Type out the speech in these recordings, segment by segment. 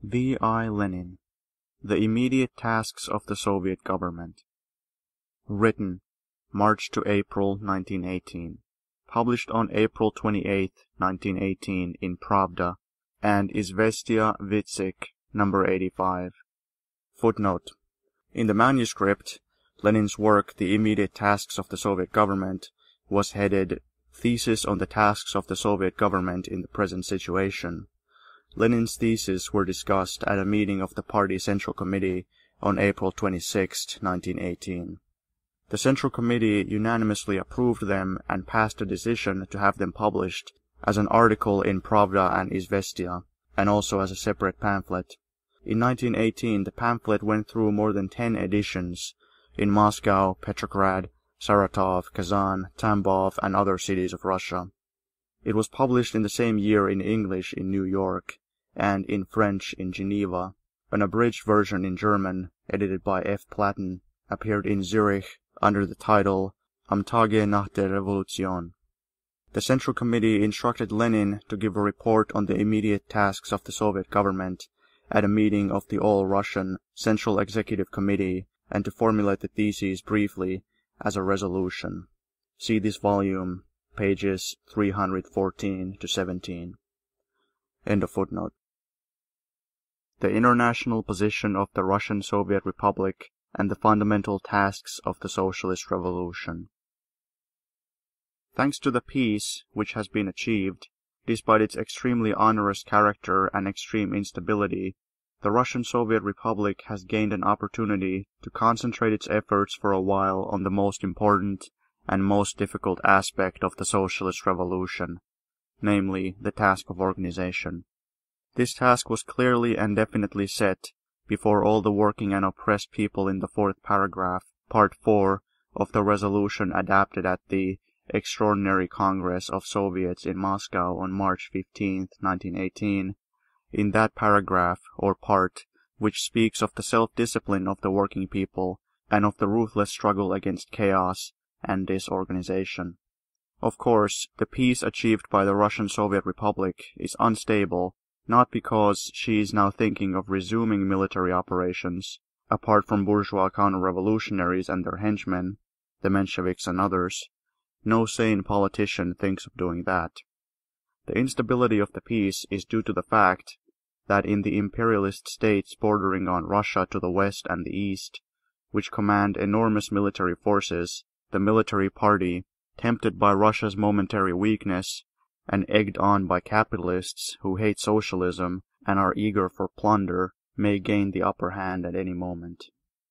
V.I. Lenin. The Immediate Tasks of the Soviet Government. Written March to April 1918. Published on April 28, 1918 in Pravda and Izvestia Vitsik, number 85. Footnote. In the manuscript, Lenin's work, The Immediate Tasks of the Soviet Government, was headed Thesis on the Tasks of the Soviet Government in the Present Situation. Lenin's theses were discussed at a meeting of the party Central Committee on April 26, 1918. The Central Committee unanimously approved them and passed a decision to have them published as an article in Pravda and Izvestia, and also as a separate pamphlet. In 1918, the pamphlet went through more than 10 editions in Moscow, Petrograd, Saratov, Kazan, Tambov, and other cities of Russia. It was published in the same year in English in New York, and in French in Geneva. An abridged version in German, edited by F. Platten, appeared in Zurich under the title Am Tage nach der Revolution. The Central Committee instructed Lenin to give a report on the immediate tasks of the Soviet government at a meeting of the All-Russian Central Executive Committee and to formulate the theses briefly as a resolution. See this volume, pages 314 to 17. End of footnote. The international position of the Russian Soviet Republic and the fundamental tasks of the Socialist Revolution. Thanks to the peace which has been achieved, despite its extremely onerous character and extreme instability, the Russian Soviet Republic has gained an opportunity to concentrate its efforts for a while on the most important and most difficult aspect of the Socialist Revolution, namely the task of organization. This task was clearly and definitely set before all the working and oppressed people in the fourth paragraph, part 4, of the resolution adopted at the Extraordinary Congress of Soviets in Moscow on March 15, 1918. In that paragraph, or part, which speaks of the self-discipline of the working people and of the ruthless struggle against chaos and disorganization. Of course, the peace achieved by the Russian Soviet Republic is unstable, not because she is now thinking of resuming military operations, apart from bourgeois counter-revolutionaries and their henchmen, the Mensheviks and others. No sane politician thinks of doing that. The instability of the peace is due to the fact that in the imperialist states bordering on Russia to the west and the east, which command enormous military forces, the military party, tempted by Russia's momentary weakness, and egged on by capitalists who hate socialism and are eager for plunder, may gain the upper hand at any moment.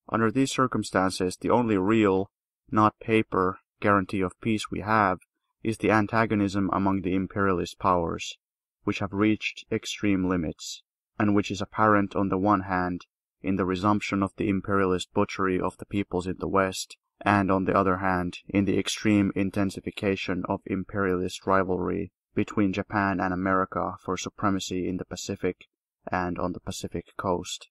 Under these circumstances, the only real, not paper, guarantee of peace we have is the antagonism among the imperialist powers, which have reached extreme limits, and which is apparent on the one hand in the resumption of the imperialist butchery of the peoples in the West, and on the other hand in the extreme intensification of imperialist rivalry between Japan and America for supremacy in the Pacific and on the Pacific coast.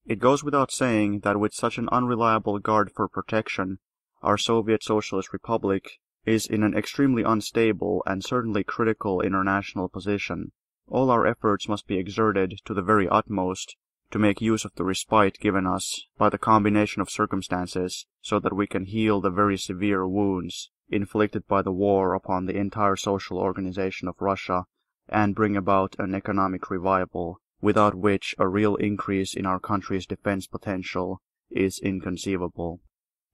It goes without saying that with such an unreliable guard for protection, our Soviet Socialist Republic is in an extremely unstable and certainly critical international position. All our efforts must be exerted to the very utmost to make use of the respite given us by the combination of circumstances so that we can heal the very severe wounds inflicted by the war upon the entire social organization of Russia and bring about an economic revival, without which a real increase in our country's defense potential is inconceivable.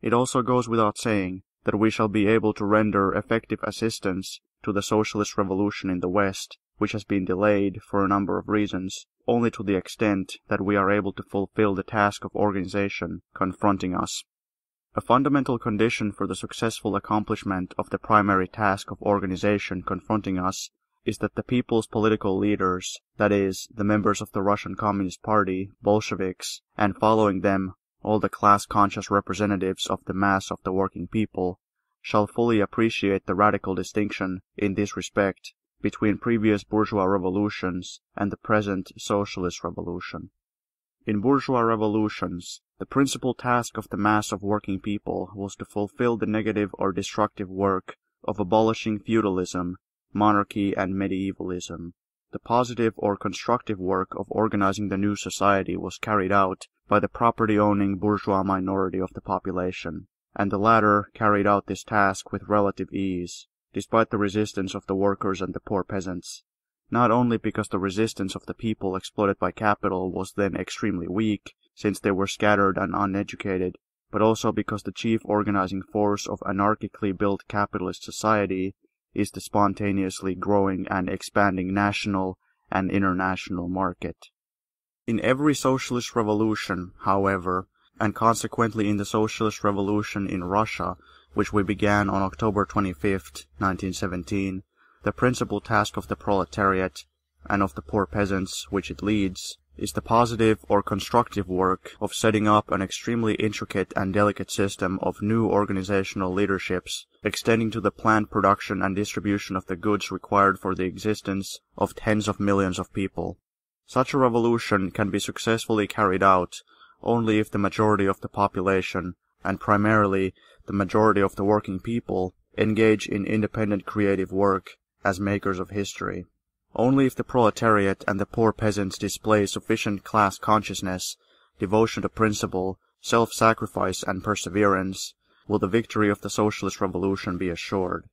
It also goes without saying that we shall be able to render effective assistance to the socialist revolution in the West, which has been delayed for a number of reasons, only to the extent that we are able to fulfill the task of organization confronting us. A fundamental condition for the successful accomplishment of the primary task of organization confronting us is that the people's political leaders, that is, the members of the Russian Communist Party, Bolsheviks, and following them, all the class-conscious representatives of the mass of the working people, shall fully appreciate the radical distinction in this respect between previous bourgeois revolutions and the present socialist revolution. In bourgeois revolutions, the principal task of the mass of working people was to fulfill the negative or destructive work of abolishing feudalism, monarchy, and medievalism, the positive or constructive work of organizing the new society was carried out by the property-owning bourgeois minority of the population, and the latter carried out this task with relative ease, despite the resistance of the workers and the poor peasants, not only because the resistance of the people exploited by capital was then extremely weak, since they were scattered and uneducated, but also because the chief organizing force of anarchically built capitalist society is the spontaneously growing and expanding national and international market. In every socialist revolution, however, and consequently in the socialist revolution in Russia, which we began on October 25, 1917, the principal task of the proletariat and of the poor peasants which it leads is the positive or constructive work of setting up an extremely intricate and delicate system of new organizational leaderships, extending to the planned production and distribution of the goods required for the existence of tens of millions of people. Such a revolution can be successfully carried out only if the majority of the population, and primarily the majority of the working people, engage in independent creative work as makers of history. Only if the proletariat and the poor peasants display sufficient class consciousness, devotion to principle, self-sacrifice and perseverance, will the victory of the socialist revolution be assured.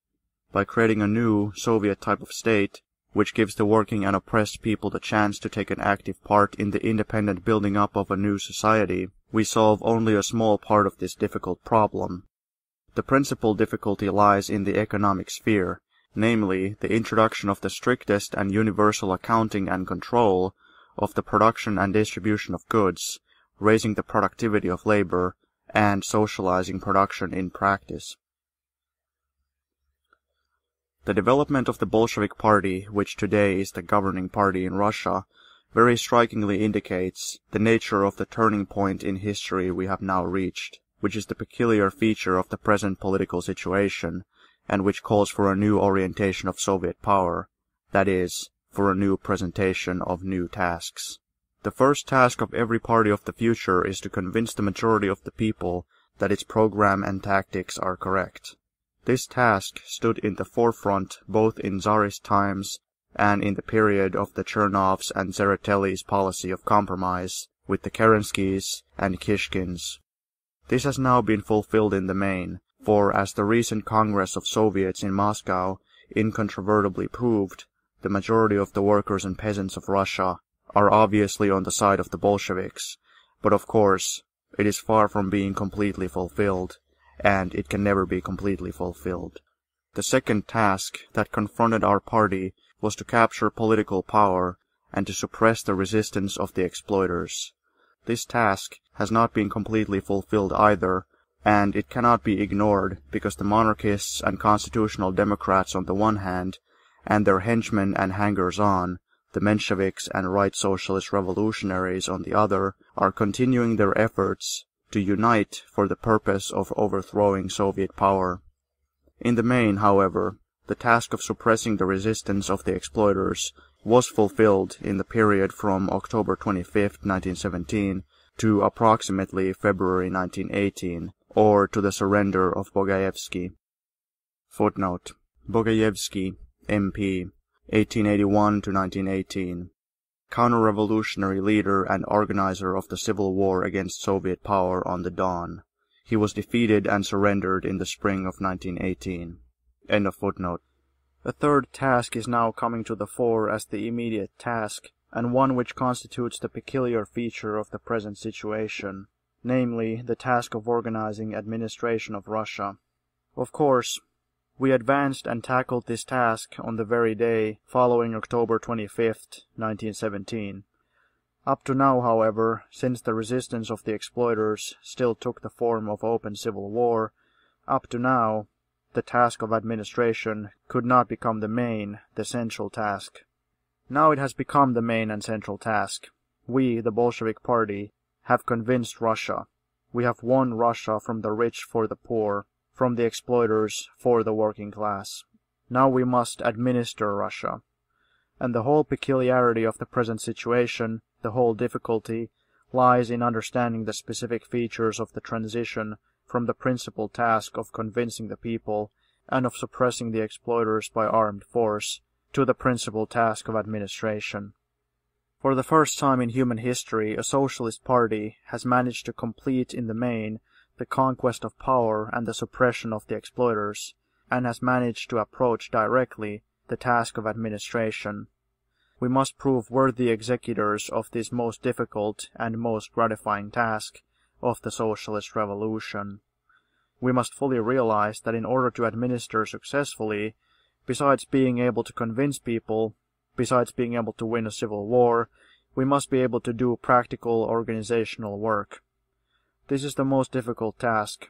By creating a new Soviet type of state, which gives the working and oppressed people the chance to take an active part in the independent building up of a new society, we solve only a small part of this difficult problem. The principal difficulty lies in the economic sphere, namely, the introduction of the strictest and universal accounting and control of the production and distribution of goods, raising the productivity of labor, and socializing production in practice. The development of the Bolshevik Party, which today is the governing party in Russia, very strikingly indicates the nature of the turning point in history we have now reached, which is the peculiar feature of the present political situation, and which calls for a new orientation of Soviet power, that is, for a new presentation of new tasks. The first task of every party of the future is to convince the majority of the people that its program and tactics are correct. This task stood in the forefront both in Tsarist times and in the period of the Chernovs and Tsereteli's policy of compromise with the Kerenskys and Kishkins. This has now been fulfilled in the main, for as the recent Congress of Soviets in Moscow incontrovertibly proved, the majority of the workers and peasants of Russia are obviously on the side of the Bolsheviks, but of course, it is far from being completely fulfilled, and it can never be completely fulfilled. The second task that confronted our party was to capture political power and to suppress the resistance of the exploiters. This task has not been completely fulfilled either, and it cannot be ignored because the monarchists and constitutional democrats on the one hand, and their henchmen and hangers-on, the Mensheviks and right socialist revolutionaries on the other, are continuing their efforts to unite for the purpose of overthrowing Soviet power. In the main, however, the task of suppressing the resistance of the exploiters was fulfilled in the period from October 25, 1917 to approximately February 1918, or to the surrender of Bogaevsky. Footnote: Bogaevsky, MP, 1881 to 1918. Counter-revolutionary leader and organizer of the civil war against Soviet power on the Don. He was defeated and surrendered in the spring of 1918. End of footnote. A third task is now coming to the fore as the immediate task, and one which constitutes the peculiar feature of the present situation, namely, the task of organizing administration of Russia. Of course, we advanced and tackled this task on the very day following October 25, 1917. Up to now, however, since the resistance of the exploiters still took the form of open civil war, up to now, the task of administration could not become the central task. Now it has become the main and central task. We, the Bolshevik Party, have convinced Russia. We have won Russia from the rich for the poor, from the exploiters for the working class. Now we must administer Russia. And the whole peculiarity of the present situation, the whole difficulty, lies in understanding the specific features of the transition from the principal task of convincing the people and of suppressing the exploiters by armed force to the principal task of administration. For the first time in human history, a socialist party has managed to complete in the main the conquest of power and the suppression of the exploiters, and has managed to approach directly the task of administration. We must prove worthy executors of this most difficult and most gratifying task of the socialist revolution. We must fully realize that in order to administer successfully, besides being able to convince people, besides being able to win a civil war, we must be able to do practical organizational work. This is the most difficult task,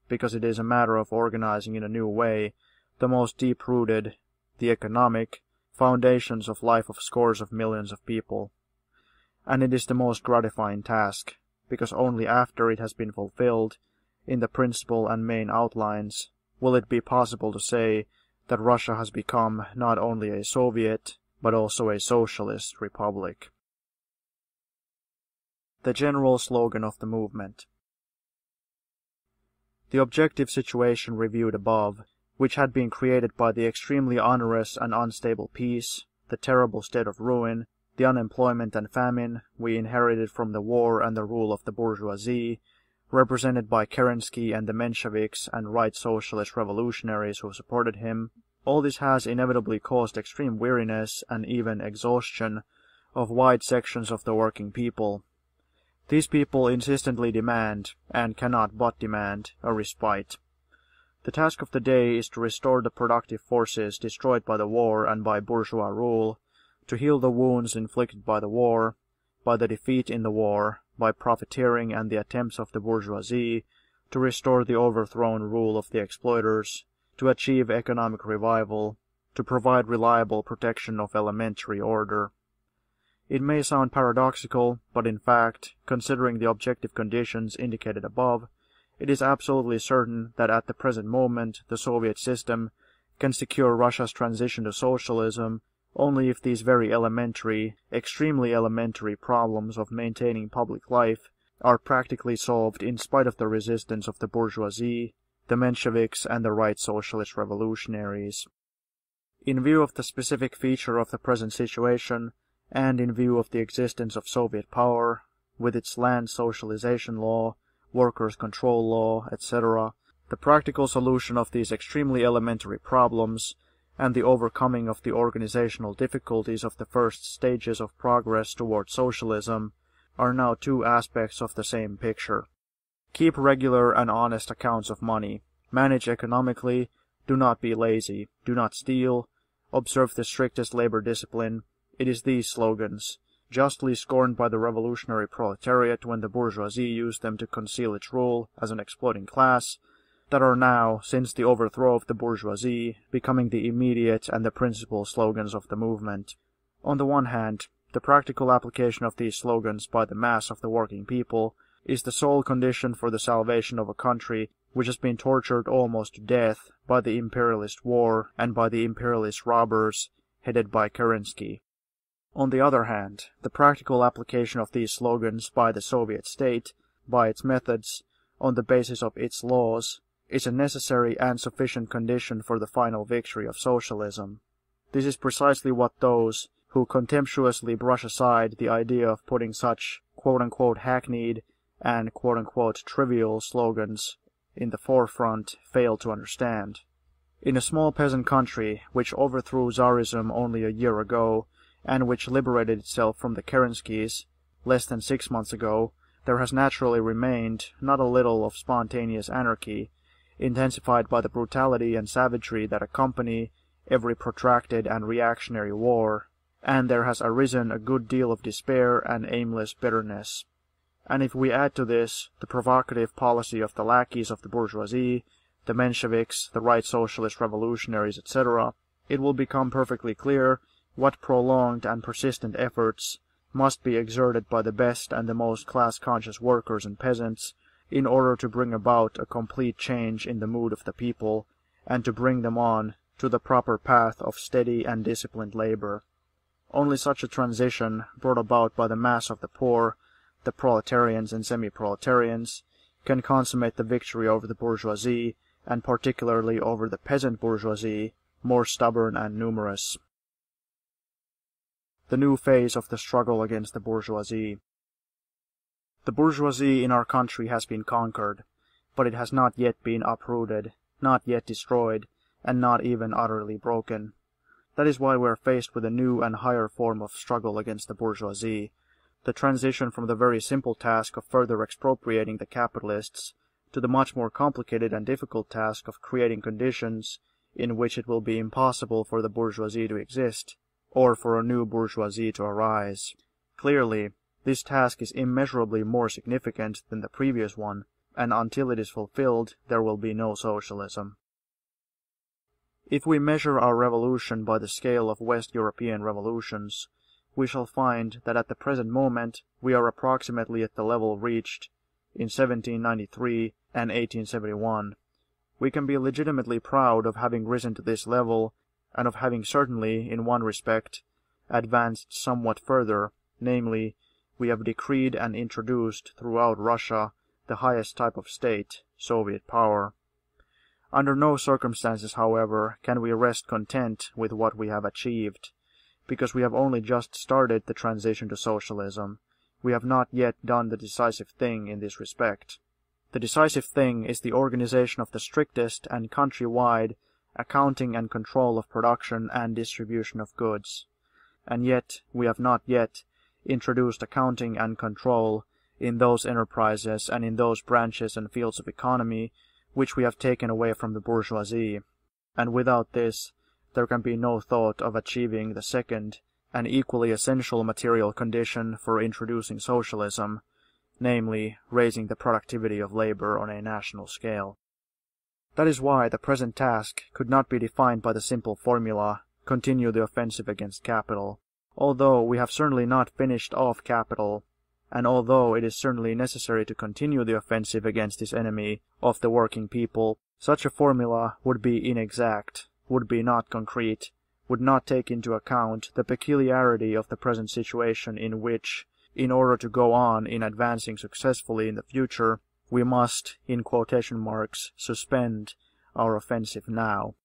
because it is a matter of organizing in a new way the most deep-rooted, the economic, foundations of life of scores of millions of people. And it is the most gratifying task, because only after it has been fulfilled, in the principal and main outlines, will it be possible to say that Russia has become not only a Soviet, but also a socialist republic. The general slogan of the movement. The objective situation reviewed above, which had been created by the extremely onerous and unstable peace, the terrible state of ruin, the unemployment and famine we inherited from the war and the rule of the bourgeoisie, represented by Kerensky and the Mensheviks and right socialist revolutionaries who supported him, all this has inevitably caused extreme weariness and even exhaustion of wide sections of the working people. These people insistently demand, and cannot but demand, a respite. The task of the day is to restore the productive forces destroyed by the war and by bourgeois rule, to heal the wounds inflicted by the war, by the defeat in the war, by profiteering and the attempts of the bourgeoisie, to restore the overthrown rule of the exploiters, to achieve economic revival, to provide reliable protection of elementary order. It may sound paradoxical, but in fact, considering the objective conditions indicated above, it is absolutely certain that at the present moment the Soviet system can secure Russia's transition to socialism only if these very elementary, extremely elementary problems of maintaining public life are practically solved in spite of the resistance of the bourgeoisie, the Mensheviks and the right socialist revolutionaries. In view of the specific feature of the present situation, and in view of the existence of Soviet power, with its land socialization law, workers' control law, etc., the practical solution of these extremely elementary problems, and the overcoming of the organizational difficulties of the first stages of progress toward socialism, are now two aspects of the same picture. Keep regular and honest accounts of money, manage economically, do not be lazy, do not steal, observe the strictest labor discipline. It is these slogans, justly scorned by the revolutionary proletariat when the bourgeoisie used them to conceal its rule as an exploiting class, that are now, since the overthrow of the bourgeoisie, becoming the immediate and the principal slogans of the movement. On the one hand, the practical application of these slogans by the mass of the working people is the sole condition for the salvation of a country which has been tortured almost to death by the imperialist war and by the imperialist robbers headed by Kerensky. On the other hand, the practical application of these slogans by the Soviet state, by its methods, on the basis of its laws, is a necessary and sufficient condition for the final victory of socialism. This is precisely what those who contemptuously brush aside the idea of putting such quote-unquote hackneyed and quote-unquote trivial slogans in the forefront fail to understand. In a small peasant country which overthrew Tsarism only a year ago, and which liberated itself from the Kerenskys less than 6 months ago, there has naturally remained not a little of spontaneous anarchy, intensified by the brutality and savagery that accompany every protracted and reactionary war, and there has arisen a good deal of despair and aimless bitterness. And if we add to this the provocative policy of the lackeys of the bourgeoisie, the Mensheviks, the right socialist revolutionaries, etc., it will become perfectly clear what prolonged and persistent efforts must be exerted by the best and the most class-conscious workers and peasants in order to bring about a complete change in the mood of the people and to bring them on to the proper path of steady and disciplined labor. Only such a transition, brought about by the mass of the poor, the proletarians and semi-proletarians, can consummate the victory over the bourgeoisie, and particularly over the peasant bourgeoisie, more stubborn and numerous. the new phase of the struggle against the bourgeoisie. The bourgeoisie in our country has been conquered, but it has not yet been uprooted, not yet destroyed, and not even utterly broken. That is why we are faced with a new and higher form of struggle against the bourgeoisie, the transition from the very simple task of further expropriating the capitalists to the much more complicated and difficult task of creating conditions in which it will be impossible for the bourgeoisie to exist, or for a new bourgeoisie to arise. Clearly, this task is immeasurably more significant than the previous one, and until it is fulfilled, there will be no socialism. If we measure our revolution by the scale of West European revolutions, we shall find that at the present moment we are approximately at the level reached in 1793 and 1871. We can be legitimately proud of having risen to this level, and of having certainly, in one respect, advanced somewhat further, namely, we have decreed and introduced throughout Russia the highest type of state, Soviet power. Under no circumstances, however, can we rest content with what we have achieved, because we have only just started the transition to socialism. We have not yet done the decisive thing in this respect. The decisive thing is the organization of the strictest and country-wide accounting and control of production and distribution of goods. And yet, we have not yet introduced accounting and control in those enterprises and in those branches and fields of economy which we have taken away from the bourgeoisie, and without this there can be no thought of achieving the second and equally essential material condition for introducing socialism, namely, raising the productivity of labor on a national scale. That is why the present task could not be defined by the simple formula, continue the offensive against capital, although we have certainly not finished off capital, and although it is certainly necessary to continue the offensive against this enemy of the working people, such a formula would be inexact, would be not concrete, would not take into account the peculiarity of the present situation in which, in order to go on in advancing successfully in the future, we must, in quotation marks, suspend our offensive now.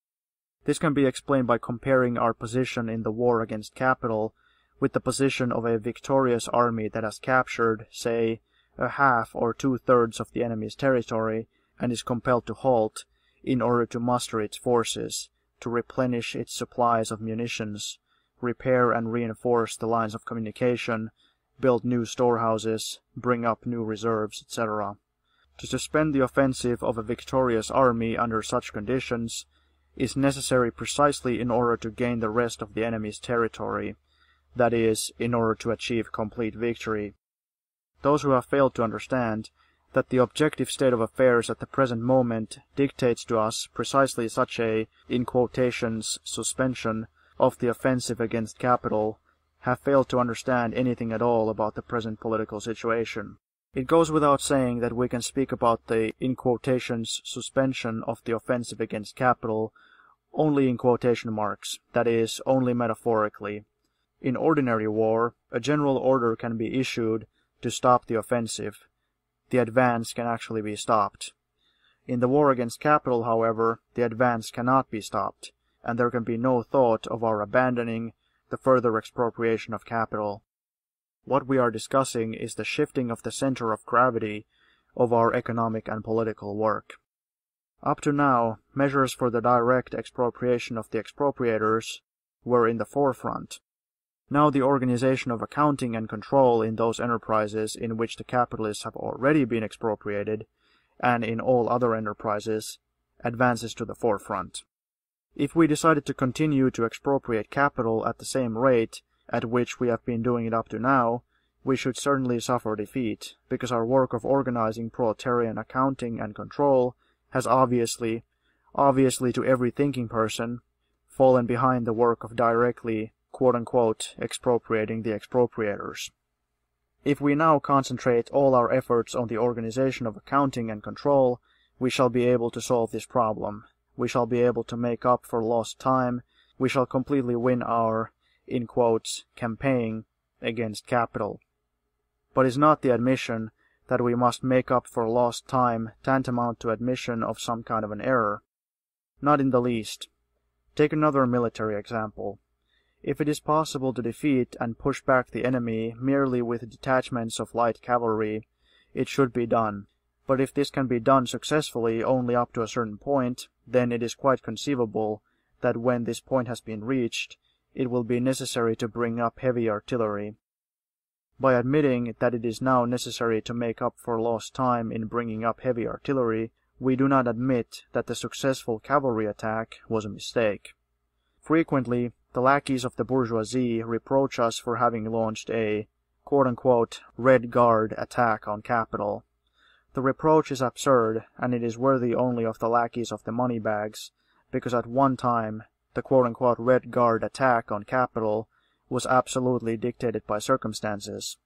This can be explained by comparing our position in the war against capital with the position of a victorious army that has captured, say, a half or two-thirds of the enemy's territory and is compelled to halt in order to muster its forces, to replenish its supplies of munitions, repair and reinforce the lines of communication, build new storehouses, bring up new reserves, etc. To suspend the offensive of a victorious army under such conditions is necessary precisely in order to gain the rest of the enemy's territory, that is, in order to achieve complete victory. Those who have failed to understand that the objective state of affairs at the present moment dictates to us precisely such a, in quotations, suspension of the offensive against capital, have failed to understand anything at all about the present political situation. It goes without saying that we can speak about the, in quotations, suspension of the offensive against capital only in quotation marks, that is, only metaphorically. In ordinary war, a general order can be issued to stop the offensive. The advance can actually be stopped. In the war against capital, however, the advance cannot be stopped, and there can be no thought of our abandoning the further expropriation of capital. What we are discussing is the shifting of the center of gravity of our economic and political work. Up to now, measures for the direct expropriation of the expropriators were in the forefront. Now the organization of accounting and control in those enterprises in which the capitalists have already been expropriated, and in all other enterprises, advances to the forefront. If we decided to continue to expropriate capital at the same rate at which we have been doing it up to now, we should certainly suffer defeat, because our work of organizing proletarian accounting and control has obviously to every thinking person, fallen behind the work of directly, quote-unquote, expropriating the expropriators. If we now concentrate all our efforts on the organization of accounting and control, we shall be able to solve this problem. We shall be able to make up for lost time. We shall completely win our, in quotes, campaign against capital. But is not the admission that we must make up for lost time tantamount to admission of some kind of an error? Not in the least. Take another military example. If it is possible to defeat and push back the enemy merely with detachments of light cavalry, it should be done. But if this can be done successfully only up to a certain point, then it is quite conceivable that when this point has been reached, it will be necessary to bring up heavy artillery. By admitting that it is now necessary to make up for lost time in bringing up heavy artillery, we do not admit that the successful cavalry attack was a mistake. Frequently, the lackeys of the bourgeoisie reproach us for having launched a quote-unquote Red Guard attack on capital. The reproach is absurd, and it is worthy only of the lackeys of the moneybags, because at one time the quote-unquote Red Guard attack on capital was absolutely dictated by circumstances.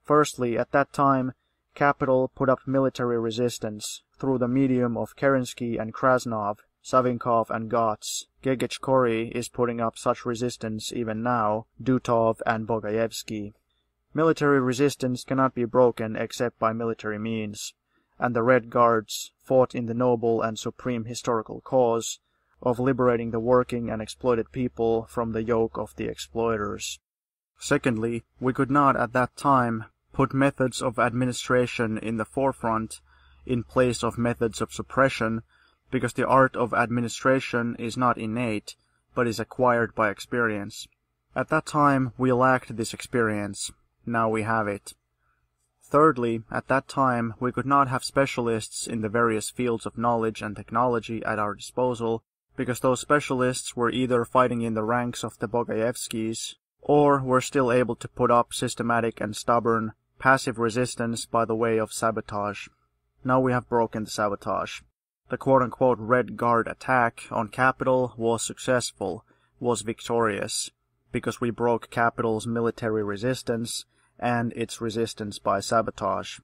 Firstly, at that time, capital put up military resistance through the medium of Kerensky and Krasnov, Savinkov and Gotz. Gegechkory is putting up such resistance even now, Dutov and Bogaevsky. Military resistance cannot be broken except by military means, and the Red Guards fought in the noble and supreme historical cause of liberating the working and exploited people from the yoke of the exploiters. Secondly, we could not at that time put methods of administration in the forefront in place of methods of suppression, because the art of administration is not innate, but is acquired by experience. At that time we lacked this experience. Now we have it. Thirdly, at that time we could not have specialists in the various fields of knowledge and technology at our disposal, because those specialists were either fighting in the ranks of the Bogaevskys, or were still able to put up systematic and stubborn, passive resistance by the way of sabotage. Now we have broken the sabotage. The quote-unquote Red Guard attack on capital was successful, was victorious, because we broke capital's military resistance and its resistance by sabotage.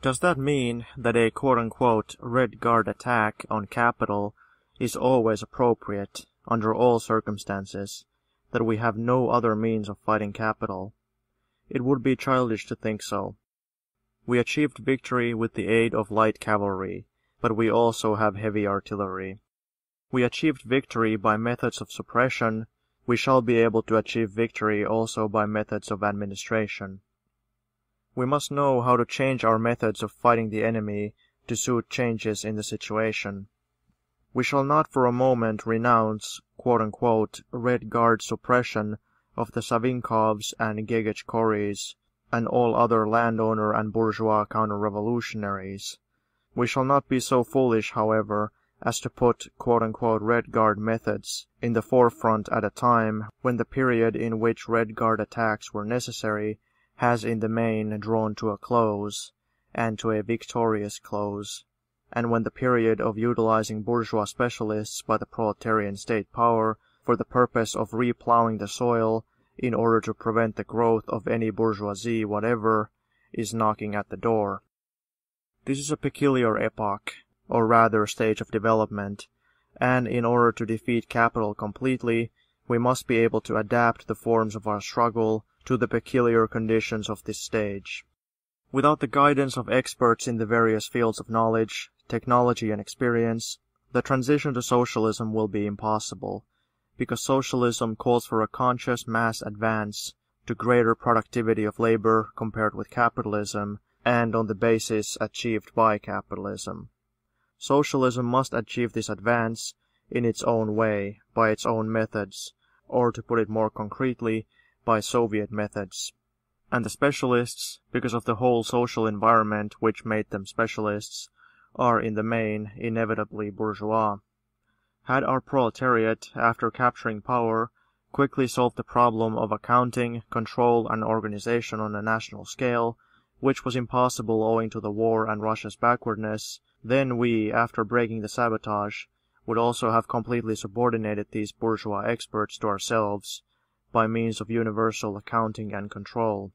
Does that mean that a quote-unquote Red Guard attack on capital is always appropriate, under all circumstances, that we have no other means of fighting capital? It would be childish to think so. We achieved victory with the aid of light cavalry, but we also have heavy artillery. We achieved victory by methods of suppression. We shall be able to achieve victory also by methods of administration. We must know how to change our methods of fighting the enemy to suit changes in the situation. We shall not for a moment renounce quote-unquote Red Guard suppression of the Savinkovs and Gegechkorys and all other landowner and bourgeois counter-revolutionaries. We shall not be so foolish, however, as to put quote-unquote Red Guard methods in the forefront at a time when the period in which Red Guard attacks were necessary has in the main drawn to a close, and to a victorious close, and when the period of utilizing bourgeois specialists by the proletarian state power for the purpose of replowing the soil in order to prevent the growth of any bourgeoisie whatever is knocking at the door. This is a peculiar epoch, or rather stage of development, and in order to defeat capital completely, we must be able to adapt the forms of our struggle to the peculiar conditions of this stage. Without the guidance of experts in the various fields of knowledge, technology and experience, the transition to socialism will be impossible, because socialism calls for a conscious mass advance to greater productivity of labor compared with capitalism, and on the basis achieved by capitalism. Socialism must achieve this advance in its own way, by its own methods, or to put it more concretely, by Soviet methods. And the specialists, because of the whole social environment which made them specialists, are in the main inevitably bourgeois. Had our proletariat, after capturing power, quickly solved the problem of accounting, control and organization on a national scale, which was impossible owing to the war and Russia's backwardness, then we, after breaking the sabotage, would also have completely subordinated these bourgeois experts to ourselves by means of universal accounting and control.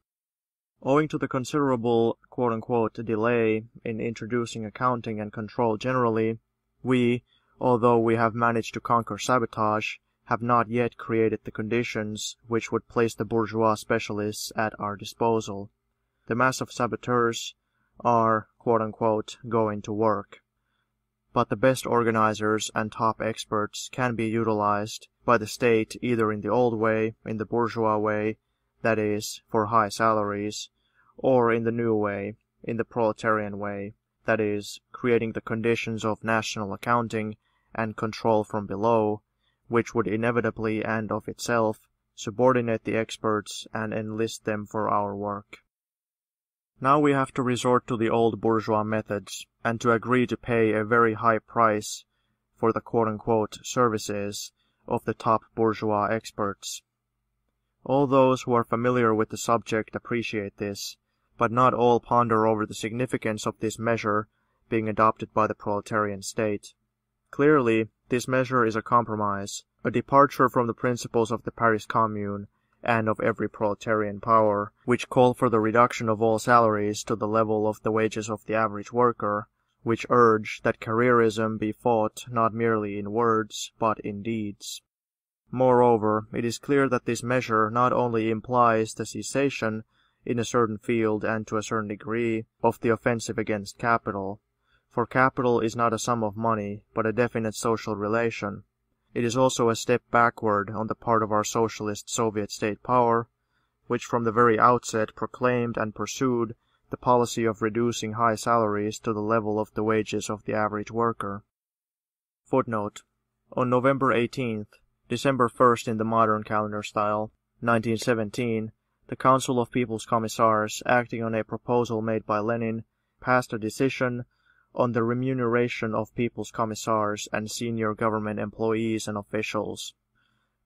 Owing to the considerable quote-unquote delay in introducing accounting and control generally, we, although we have managed to conquer sabotage, have not yet created the conditions which would place the bourgeois specialists at our disposal. The mass of saboteurs are, quote-unquote, going to work. but the best organizers and top experts can be utilized by the state either in the old way, in the bourgeois way, that is, for high salaries, or in the new way, in the proletarian way, that is, creating the conditions of national accounting and control from below, which would inevitably and of itself subordinate the experts and enlist them for our work. Now we have to resort to the old bourgeois methods and to agree to pay a very high price for the quote-unquote services of the top bourgeois experts. All those who are familiar with the subject appreciate this, but not all ponder over the significance of this measure being adopted by the proletarian state. Clearly, this measure is a compromise, a departure from the principles of the Paris Commune and of every proletarian power, which call for the reduction of all salaries to the level of the wages of the average worker, which urge that careerism be fought not merely in words, but in deeds. Moreover, it is clear that this measure not only implies the cessation, in a certain field and to a certain degree, of the offensive against capital, for capital is not a sum of money, but a definite social relation. It is also a step backward on the part of our socialist Soviet state power, which from the very outset proclaimed and pursued the policy of reducing high salaries to the level of the wages of the average worker. Footnote: on November 18th, December 1st in the modern calendar style, 1917, the Council of People's Commissars, acting on a proposal made by Lenin, passed a decision on the remuneration of People's Commissars and senior government employees and officials,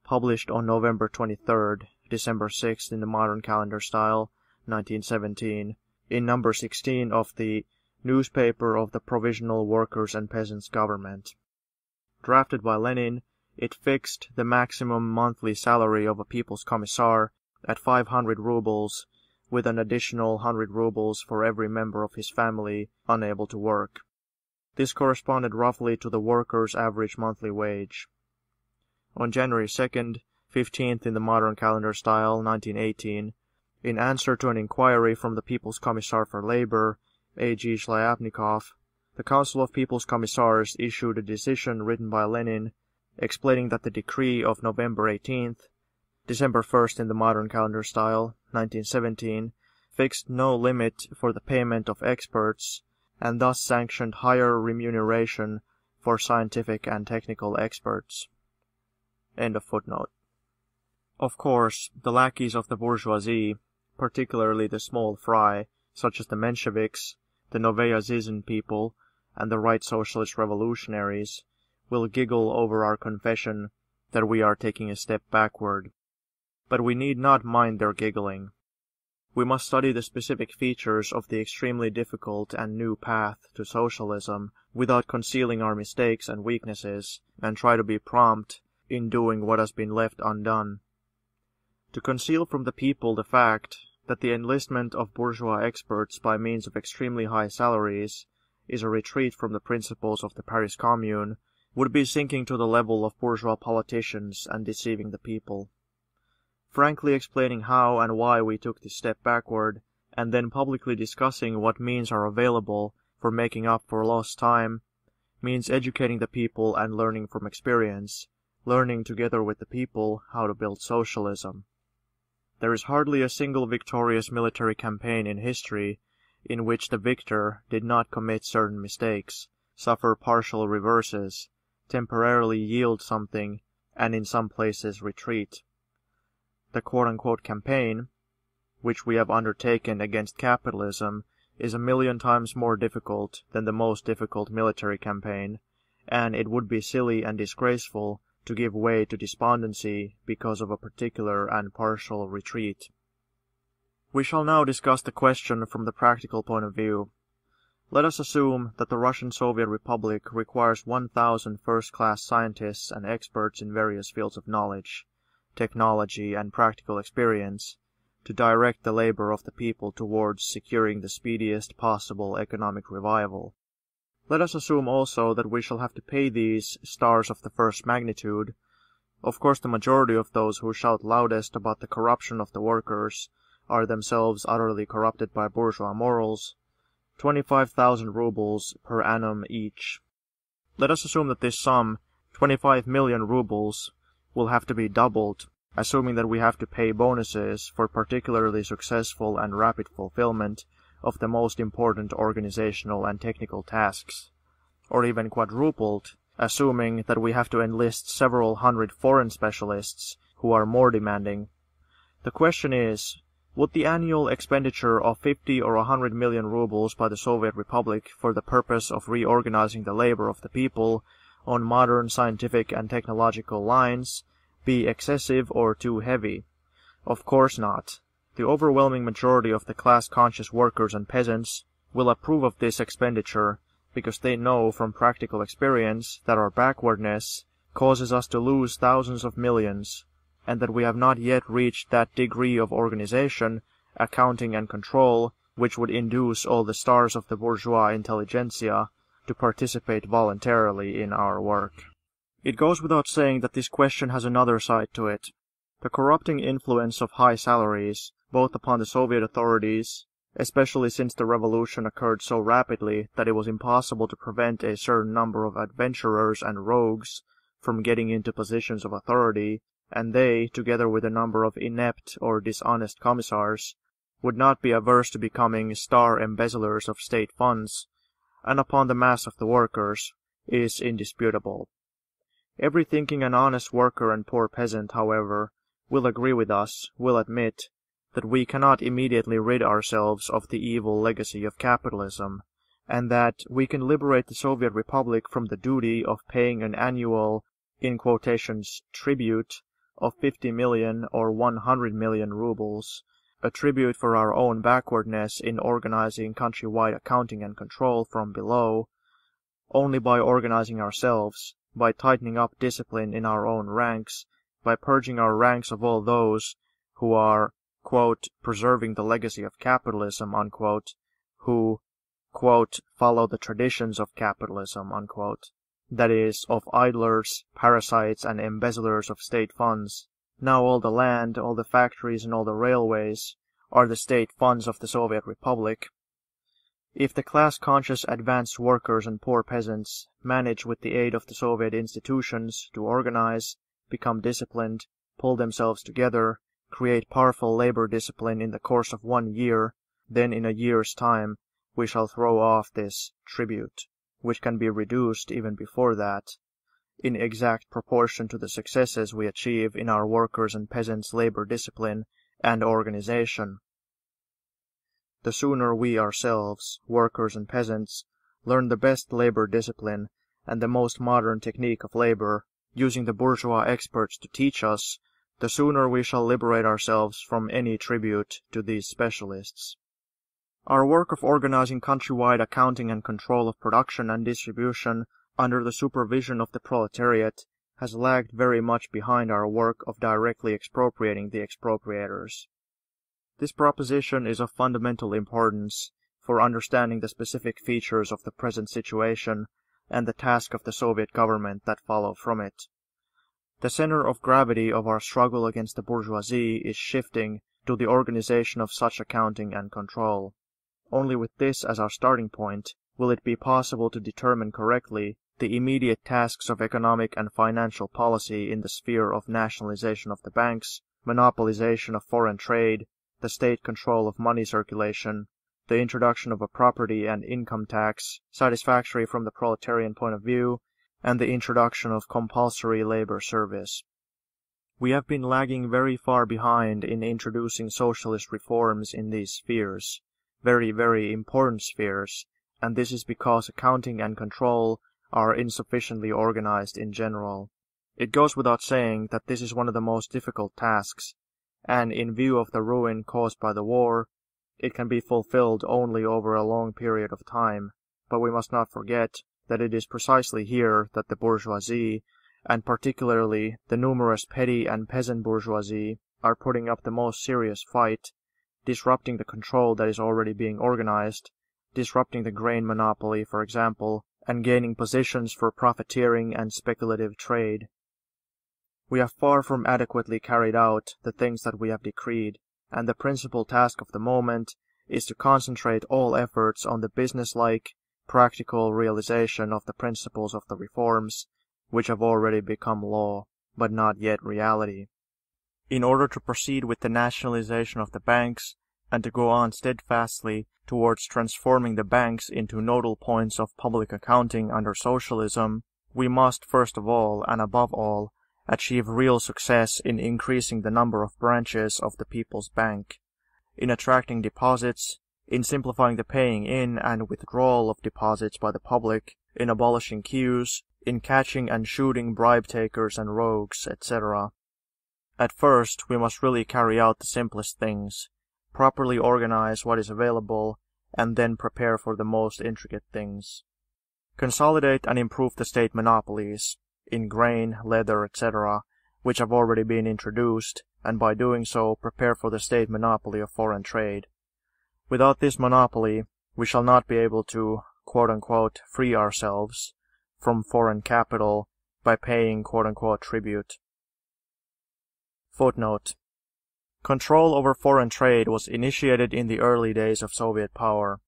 published on November 23rd, December 6th in the modern calendar style, 1917, in number 16 of the Newspaper of the Provisional Workers' and Peasants' Government. Drafted by Lenin, it fixed the maximum monthly salary of a People's Commissar at 500 rubles, with an additional 100 rubles for every member of his family unable to work. This corresponded roughly to the worker's average monthly wage. On January 2nd, 15th in the modern calendar style, 1918, in answer to an inquiry from the People's Commissar for Labor, A.G. Shlyapnikov, the Council of People's Commissars issued a decision written by Lenin, explaining that the decree of November 18th, December 1st in the modern calendar style, 1917, fixed no limit for the payment of experts, and thus sanctioned higher remuneration for scientific and technical experts. End of footnote. Of course, the lackeys of the bourgeoisie, particularly the small fry, such as the Mensheviks, the Novaya Zizn people, and the right socialist revolutionaries, will giggle over our confession that we are taking a step backward. But we need not mind their giggling. We must study the specific features of the extremely difficult and new path to socialism without concealing our mistakes and weaknesses, and try to be prompt in doing what has been left undone. To conceal from the people the fact that the enlistment of bourgeois experts by means of extremely high salaries is a retreat from the principles of the Paris Commune would be sinking to the level of bourgeois politicians and deceiving the people. Frankly explaining how and why we took this step backward, and then publicly discussing what means are available for making up for lost time, means educating the people and learning from experience, learning together with the people how to build socialism. There is hardly a single victorious military campaign in history in which the victor did not commit certain mistakes, suffer partial reverses, temporarily yield something, and in some places retreat. The quote-unquote campaign, which we have undertaken against capitalism, is 1,000,000 times more difficult than the most difficult military campaign, and it would be silly and disgraceful to give way to despondency because of a particular and partial retreat. We shall now discuss the question from the practical point of view. Let us assume that the Russian Soviet Republic requires 1,000 first-class scientists and experts in various fields of knowledge, technology, and practical experience to direct the labor of the people towards securing the speediest possible economic revival. Let us assume also that we shall have to pay these stars of the first magnitude, of course the majority of those who shout loudest about the corruption of the workers are themselves utterly corrupted by bourgeois morals, 25,000 rubles per annum each. Let us assume that this sum, 25 million rubles, will have to be doubled, assuming that we have to pay bonuses for particularly successful and rapid fulfillment of the most important organizational and technical tasks, or even quadrupled, assuming that we have to enlist several hundred foreign specialists who are more demanding. The question is, would the annual expenditure of 50 or 100 million rubles by the Soviet Republic for the purpose of reorganizing the labor of the people on modern scientific and technological lines be excessive or too heavy? Of course not. The overwhelming majority of the class-conscious workers and peasants will approve of this expenditure because they know from practical experience that our backwardness causes us to lose thousands of millions, and that we have not yet reached that degree of organization, accounting and control which would induce all the stars of the bourgeois intelligentsia to participate voluntarily in our work. It goes without saying that this question has another side to it. The corrupting influence of high salaries, both upon the Soviet authorities, especially since the revolution occurred so rapidly that it was impossible to prevent a certain number of adventurers and rogues from getting into positions of authority, and they, together with a number of inept or dishonest commissars, would not be averse to becoming star embezzlers of state funds, and upon the mass of the workers, is indisputable. Every thinking and honest worker and poor peasant, however, will agree with us, will admit, that we cannot immediately rid ourselves of the evil legacy of capitalism, and that we can liberate the Soviet Republic from the duty of paying an annual, in quotations, tribute of 50 million or 100 million rubles, a tribute for our own backwardness in organizing countrywide accounting and control from below, only by organizing ourselves, by tightening up discipline in our own ranks, by purging our ranks of all those who are, quote, preserving the legacy of capitalism, unquote, who, quote, follow the traditions of capitalism, unquote, that is, of idlers, parasites, and embezzlers of state funds. Now all the land, all the factories, and all the railways are the state funds of the Soviet Republic. If the class-conscious advanced workers and poor peasants manage with the aid of the Soviet institutions to organize, become disciplined, pull themselves together, create powerful labor discipline in the course of 1 year, then in a year's time we shall throw off this tribute, which can be reduced even before that, in exact proportion to the successes we achieve in our workers' and peasants' labor discipline and organization. The sooner we ourselves, workers and peasants, learn the best labor discipline and the most modern technique of labor, using the bourgeois experts to teach us, the sooner we shall liberate ourselves from any tribute to these specialists. Our work of organizing countrywide accounting and control of production and distribution under the supervision of the proletariat has lagged very much behind our work of directly expropriating the expropriators. This proposition is of fundamental importance for understanding the specific features of the present situation and the task of the Soviet government that follow from it. The center of gravity of our struggle against the bourgeoisie is shifting to the organization of such accounting and control. Only with this as our starting point will it be possible to determine correctly the immediate tasks of economic and financial policy in the sphere of nationalization of the banks, monopolization of foreign trade, the state control of money circulation, the introduction of a property and income tax satisfactory from the proletarian point of view, and the introduction of compulsory labor service. We have been lagging very far behind in introducing socialist reforms in these spheres, very, very important spheres, and this is because accounting and control are insufficiently organized in general. It goes without saying that this is one of the most difficult tasks, and in view of the ruin caused by the war, it can be fulfilled only over a long period of time, but we must not forget that it is precisely here that the bourgeoisie, and particularly the numerous petty and peasant bourgeoisie, are putting up the most serious fight, disrupting the control that is already being organized, disrupting the grain monopoly, for example, and gaining positions for profiteering and speculative trade. We have far from adequately carried out the things that we have decreed, and the principal task of the moment is to concentrate all efforts on the businesslike, practical realization of the principles of the reforms, which have already become law, but not yet reality. In order to proceed with the nationalization of the banks, and to go on steadfastly towards transforming the banks into nodal points of public accounting under socialism, we must first of all, and above all, achieve real success in increasing the number of branches of the People's Bank, in attracting deposits, in simplifying the paying in and withdrawal of deposits by the public, in abolishing queues, in catching and shooting bribe takers and rogues, etc. At first, we must really carry out the simplest things, properly organize what is available, and then prepare for the most intricate things. Consolidate and improve the state monopolies, in grain, leather, etc., which have already been introduced, and by doing so prepare for the state monopoly of foreign trade. Without this monopoly, we shall not be able to, quote-unquote, free ourselves from foreign capital by paying, quote-unquote, tribute. Footnote. Control over foreign trade was initiated in the early days of Soviet power.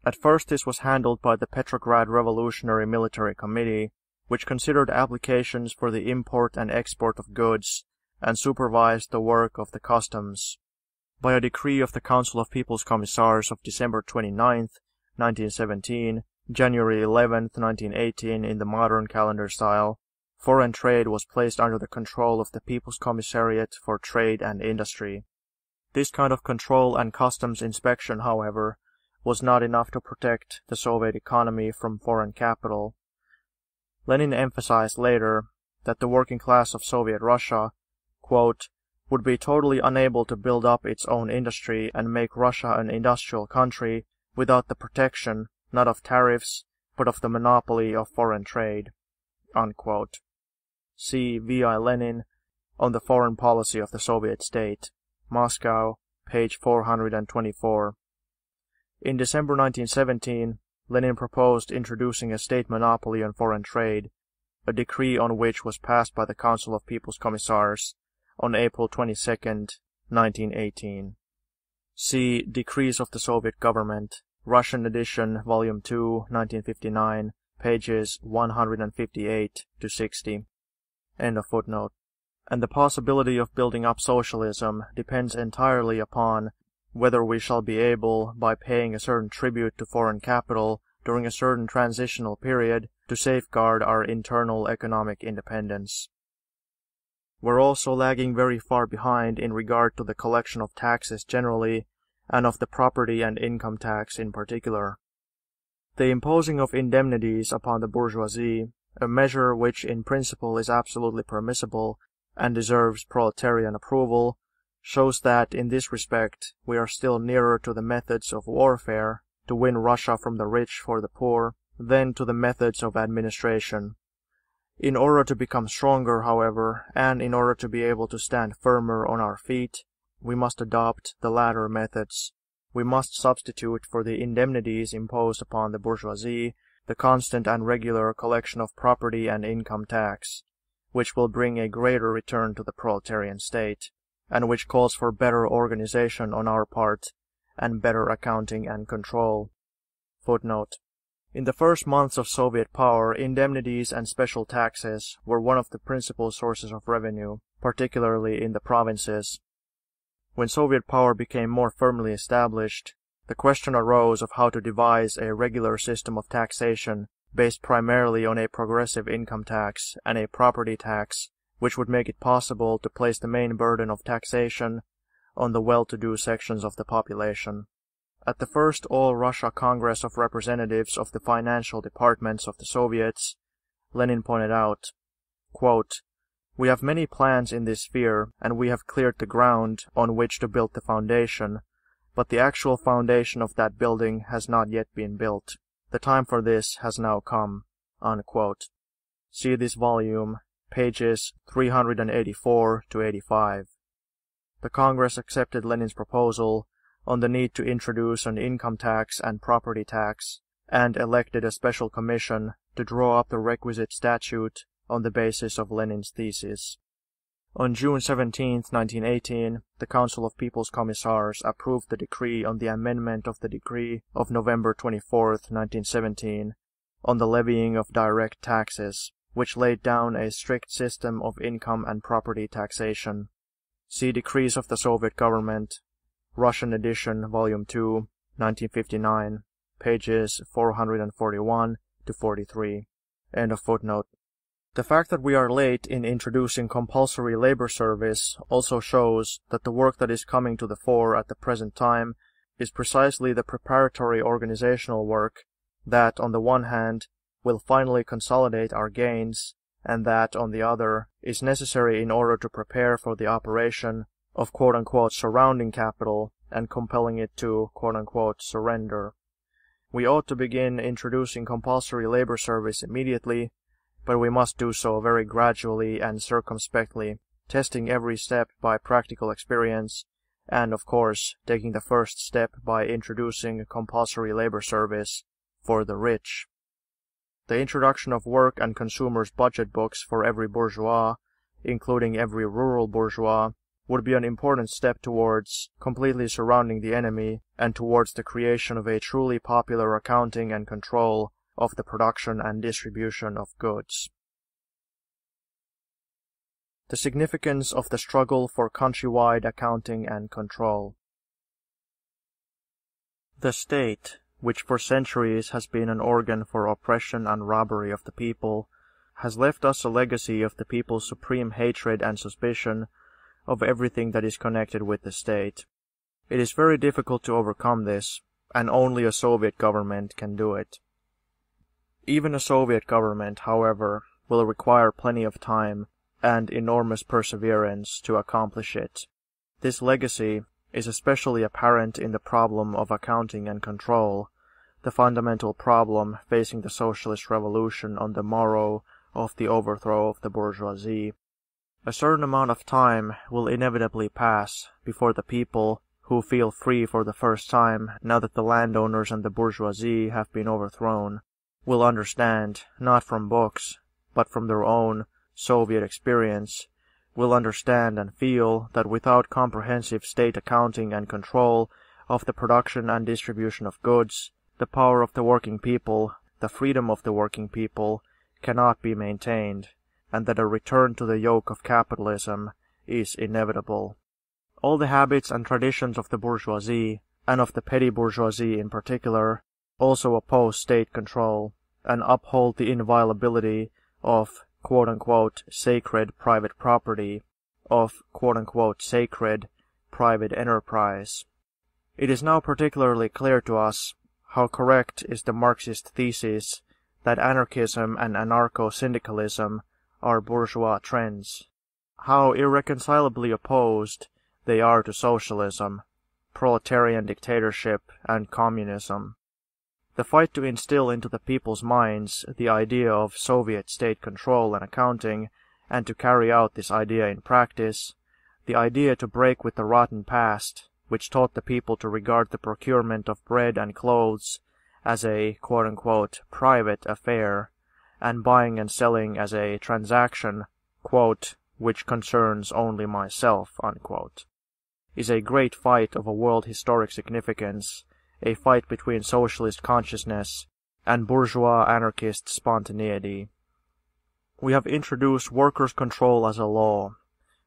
At first this was handled by the Petrograd Revolutionary Military Committee, which considered applications for the import and export of goods and supervised the work of the customs. By a decree of the Council of People's Commissars of December 29, 1917, January 11, 1918 in the modern calendar style, foreign trade was placed under the control of the People's Commissariat for Trade and Industry. This kind of control and customs inspection, however, was not enough to protect the Soviet economy from foreign capital. Lenin emphasized later that the working class of Soviet Russia, quote, would be totally unable to build up its own industry and make Russia an industrial country without the protection, not of tariffs, but of the monopoly of foreign trade, unquote. See V.I. Lenin on the Foreign Policy of the Soviet State, Moscow, page 424. In December 1917, Lenin proposed introducing a state monopoly on foreign trade, a decree on which was passed by the Council of People's Commissars on April 22, 1918. See Decrees of the Soviet Government, Russian edition, Volume 2, 1959, pages 158 to 60. End of footnote. And the possibility of building up socialism depends entirely upon whether we shall be able, by paying a certain tribute to foreign capital during a certain transitional period, to safeguard our internal economic independence. We're also lagging very far behind in regard to the collection of taxes generally, and of the property and income tax in particular. The imposing of indemnities upon the bourgeoisie, a measure which in principle is absolutely permissible and deserves proletarian approval, shows that in this respect we are still nearer to the methods of warfare to win Russia from the rich for the poor than to the methods of administration. In order to become stronger, however, and in order to be able to stand firmer on our feet, we must adopt the latter methods. We must substitute for the indemnities imposed upon the bourgeoisie the constant and regular collection of property and income tax, which will bring a greater return to the proletarian state, and which calls for better organization on our part, and better accounting and control. Footnote. In the first months of Soviet power, indemnities and special taxes were one of the principal sources of revenue, particularly in the provinces. When Soviet power became more firmly established, the question arose of how to devise a regular system of taxation based primarily on a progressive income tax and a property tax, which would make it possible to place the main burden of taxation on the well-to-do sections of the population. At the first All-Russia Congress of Representatives of the Financial Departments of the Soviets, Lenin pointed out, quote, "We have many plans in this sphere, and we have cleared the ground on which to build the foundation, but the actual foundation of that building has not yet been built. The time for this has now come," unquote. See this volume, pages 384 to 85. The Congress accepted Lenin's proposal on the need to introduce an income tax and property tax, and elected a special commission to draw up the requisite statute on the basis of Lenin's thesis. On June 17, 1918, the Council of People's Commissars approved the decree on the amendment of the decree of November 24, 1917, on the levying of direct taxes, which laid down a strict system of income and property taxation. See Decrees of the Soviet Government, Russian edition, Volume 2, 1959, pages 441 to 43. End of footnote. The fact that we are late in introducing compulsory labor service also shows that the work that is coming to the fore at the present time is precisely the preparatory organizational work that, on the one hand, will finally consolidate our gains, and that, on the other, is necessary in order to prepare for the operation of quote-unquote surrounding capital and compelling it to quote-unquote surrender. We ought to begin introducing compulsory labor service immediately, but we must do so very gradually and circumspectly, testing every step by practical experience, and, of course, taking the first step by introducing compulsory labor service for the rich. The introduction of work and consumers' budget books for every bourgeois, including every rural bourgeois, would be an important step towards completely surrounding the enemy and towards the creation of a truly popular accounting and control of the production and distribution of goods. The significance of the struggle for countrywide accounting and control. The state, which for centuries has been an organ for oppression and robbery of the people, has left us a legacy of the people's supreme hatred and suspicion of everything that is connected with the state. It is very difficult to overcome this, and only a Soviet government can do it. Even a Soviet government, however, will require plenty of time and enormous perseverance to accomplish it. This legacy is especially apparent in the problem of accounting and control, the fundamental problem facing the socialist revolution on the morrow of the overthrow of the bourgeoisie. A certain amount of time will inevitably pass before the people, who feel free for the first time now that the landowners and the bourgeoisie have been overthrown, will understand, not from books, but from their own Soviet experience, will understand and feel that without comprehensive state accounting and control of the production and distribution of goods, the power of the working people, the freedom of the working people, cannot be maintained, and that a return to the yoke of capitalism is inevitable. All the habits and traditions of the bourgeoisie, and of the petty bourgeoisie in particular, also oppose state control, and uphold the inviolability of quote-unquote sacred private property, of quote-unquote sacred private enterprise. It is now particularly clear to us how correct is the Marxist thesis that anarchism and anarcho-syndicalism are bourgeois trends, how irreconcilably opposed they are to socialism, proletarian dictatorship, and communism. The fight to instill into the people's minds the idea of Soviet state control and accounting, and to carry out this idea in practice, the idea to break with the rotten past, which taught the people to regard the procurement of bread and clothes as a quote-unquote private affair, and buying and selling as a transaction, quote, which concerns only myself, unquote, is a great fight of a world historic significance, a fight between socialist consciousness and bourgeois anarchist spontaneity. We have introduced workers' control as a law,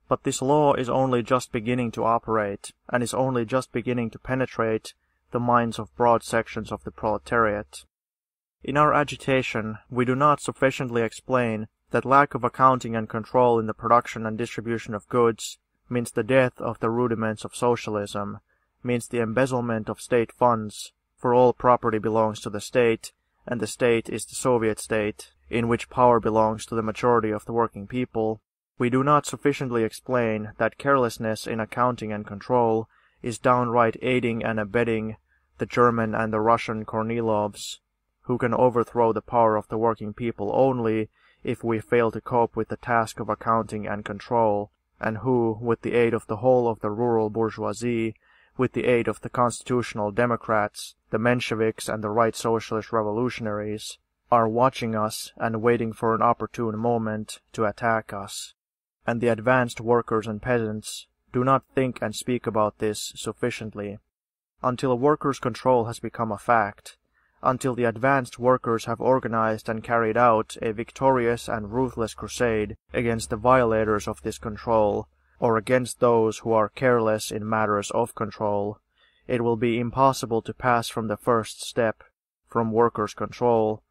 but this law is only just beginning to operate, and is only just beginning to penetrate the minds of broad sections of the proletariat. In our agitation, we do not sufficiently explain that lack of accounting and control in the production and distribution of goods means the death of the rudiments of socialism, means the embezzlement of state funds, for all property belongs to the state, and the state is the Soviet state, in which power belongs to the majority of the working people. We do not sufficiently explain that carelessness in accounting and control is downright aiding and abetting the German and the Russian Kornilovs, who can overthrow the power of the working people only if we fail to cope with the task of accounting and control, and who, with the aid of the whole of the rural bourgeoisie, with the aid of the constitutional Democrats, the Mensheviks and the right socialist revolutionaries, are watching us and waiting for an opportune moment to attack us. and the advanced workers and peasants do not think and speak about this sufficiently. Until workers' control has become a fact, until the advanced workers have organized and carried out a victorious and ruthless crusade against the violators of this control, or against those who are careless in matters of control, it will be impossible to pass from the first step, from workers' control,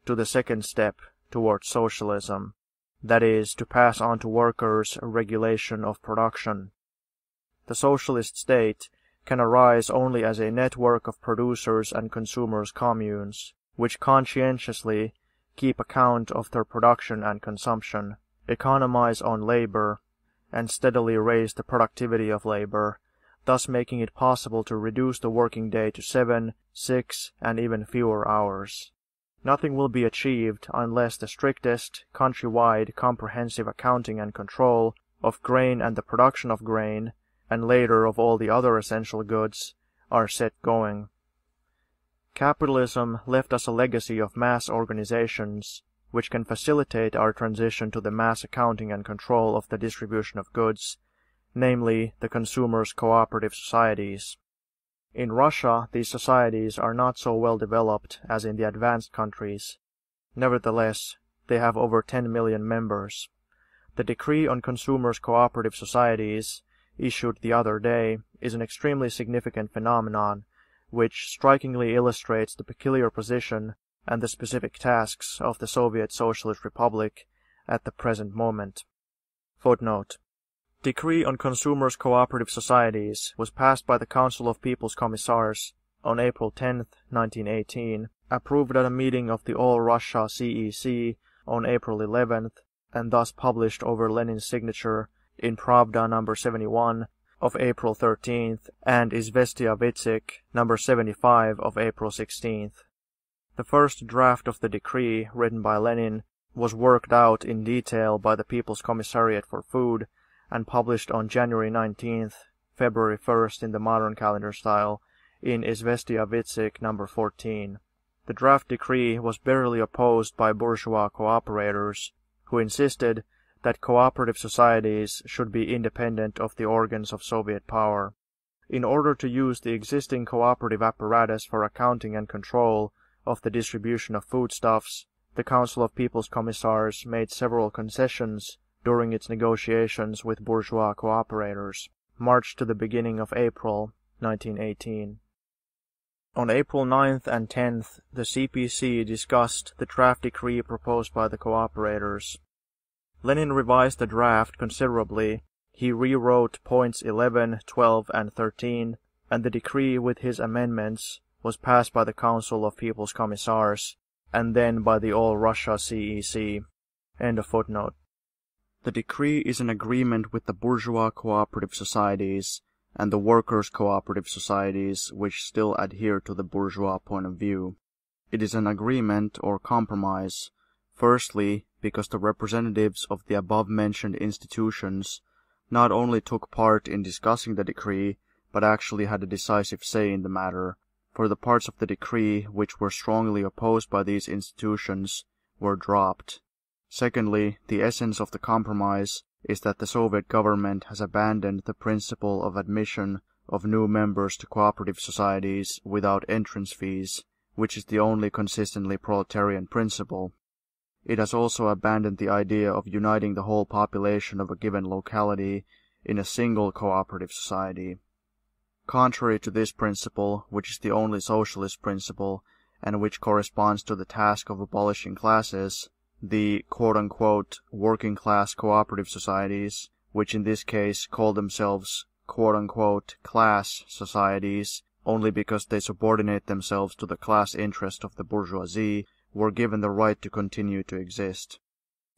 to the second step towards socialism, that is, to pass on to workers' regulation of production. The socialist state can arise only as a network of producers and consumers' communes, which conscientiously keep account of their production and consumption, economize on labor, and steadily raise the productivity of labor, thus making it possible to reduce the working day to 7, 6, and even fewer hours. Nothing will be achieved unless the strictest, countrywide, comprehensive accounting and control of grain and the production of grain, and later of all the other essential goods, are set going. Capitalism left us a legacy of mass organizations, which can facilitate our transition to the mass accounting and control of the distribution of goods, namely the consumers' cooperative societies. In Russia, these societies are not so well developed as in the advanced countries. Nevertheless, they have over 10 million members. The decree on consumers' cooperative societies, issued the other day, is an extremely significant phenomenon, which strikingly illustrates the peculiar position and the specific tasks of the Soviet Socialist Republic at the present moment. Footnote: Decree on Consumers' Cooperative Societies was passed by the Council of People's Commissars on April 10, 1918, approved at a meeting of the All-Russia CEC on April 11th, and thus published over Lenin's signature in Pravda No. 71 of April 13th and Izvestia Vitsik No. 75 of April 16th. The first draft of the decree, written by Lenin, was worked out in detail by the People's Commissariat for Food and published on January 19th, February 1st in the modern calendar style, in Izvestia Vitsik No. 14. The draft decree was bitterly opposed by bourgeois cooperators, who insisted that cooperative societies should be independent of the organs of Soviet power. In order to use the existing cooperative apparatus for accounting and control of the distribution of foodstuffs, the Council of People's Commissars made several concessions during its negotiations with bourgeois cooperators, March to the beginning of April 1918. On April 9th and 10th, the CPC discussed the draft decree proposed by the cooperators. Lenin revised the draft considerably. He rewrote points 11, 12, and 13, and the decree with his amendments was passed by the Council of People's Commissars, and then by the All-Russia CEC. End of footnote. The decree is an agreement with the bourgeois cooperative societies and the workers' cooperative societies which still adhere to the bourgeois point of view. It is an agreement or compromise, firstly, because the representatives of the above-mentioned institutions not only took part in discussing the decree, but actually had a decisive say in the matter, for the parts of the decree which were strongly opposed by these institutions were dropped. Secondly, the essence of the compromise is that the Soviet government has abandoned the principle of admission of new members to cooperative societies without entrance fees, which is the only consistently proletarian principle. It has also abandoned the idea of uniting the whole population of a given locality in a single cooperative society. Contrary to this principle, which is the only socialist principle, and which corresponds to the task of abolishing classes, the quote-unquote working-class cooperative societies, which in this case call themselves quote-unquote class societies only because they subordinate themselves to the class interest of the bourgeoisie, were given the right to continue to exist.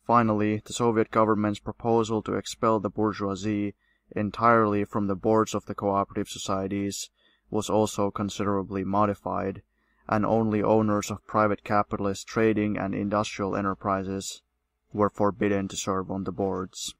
Finally, the Soviet government's proposal to expel the bourgeoisie entirely from the boards of the cooperative societies was also considerably modified, and only owners of private capitalist trading and industrial enterprises were forbidden to serve on the boards.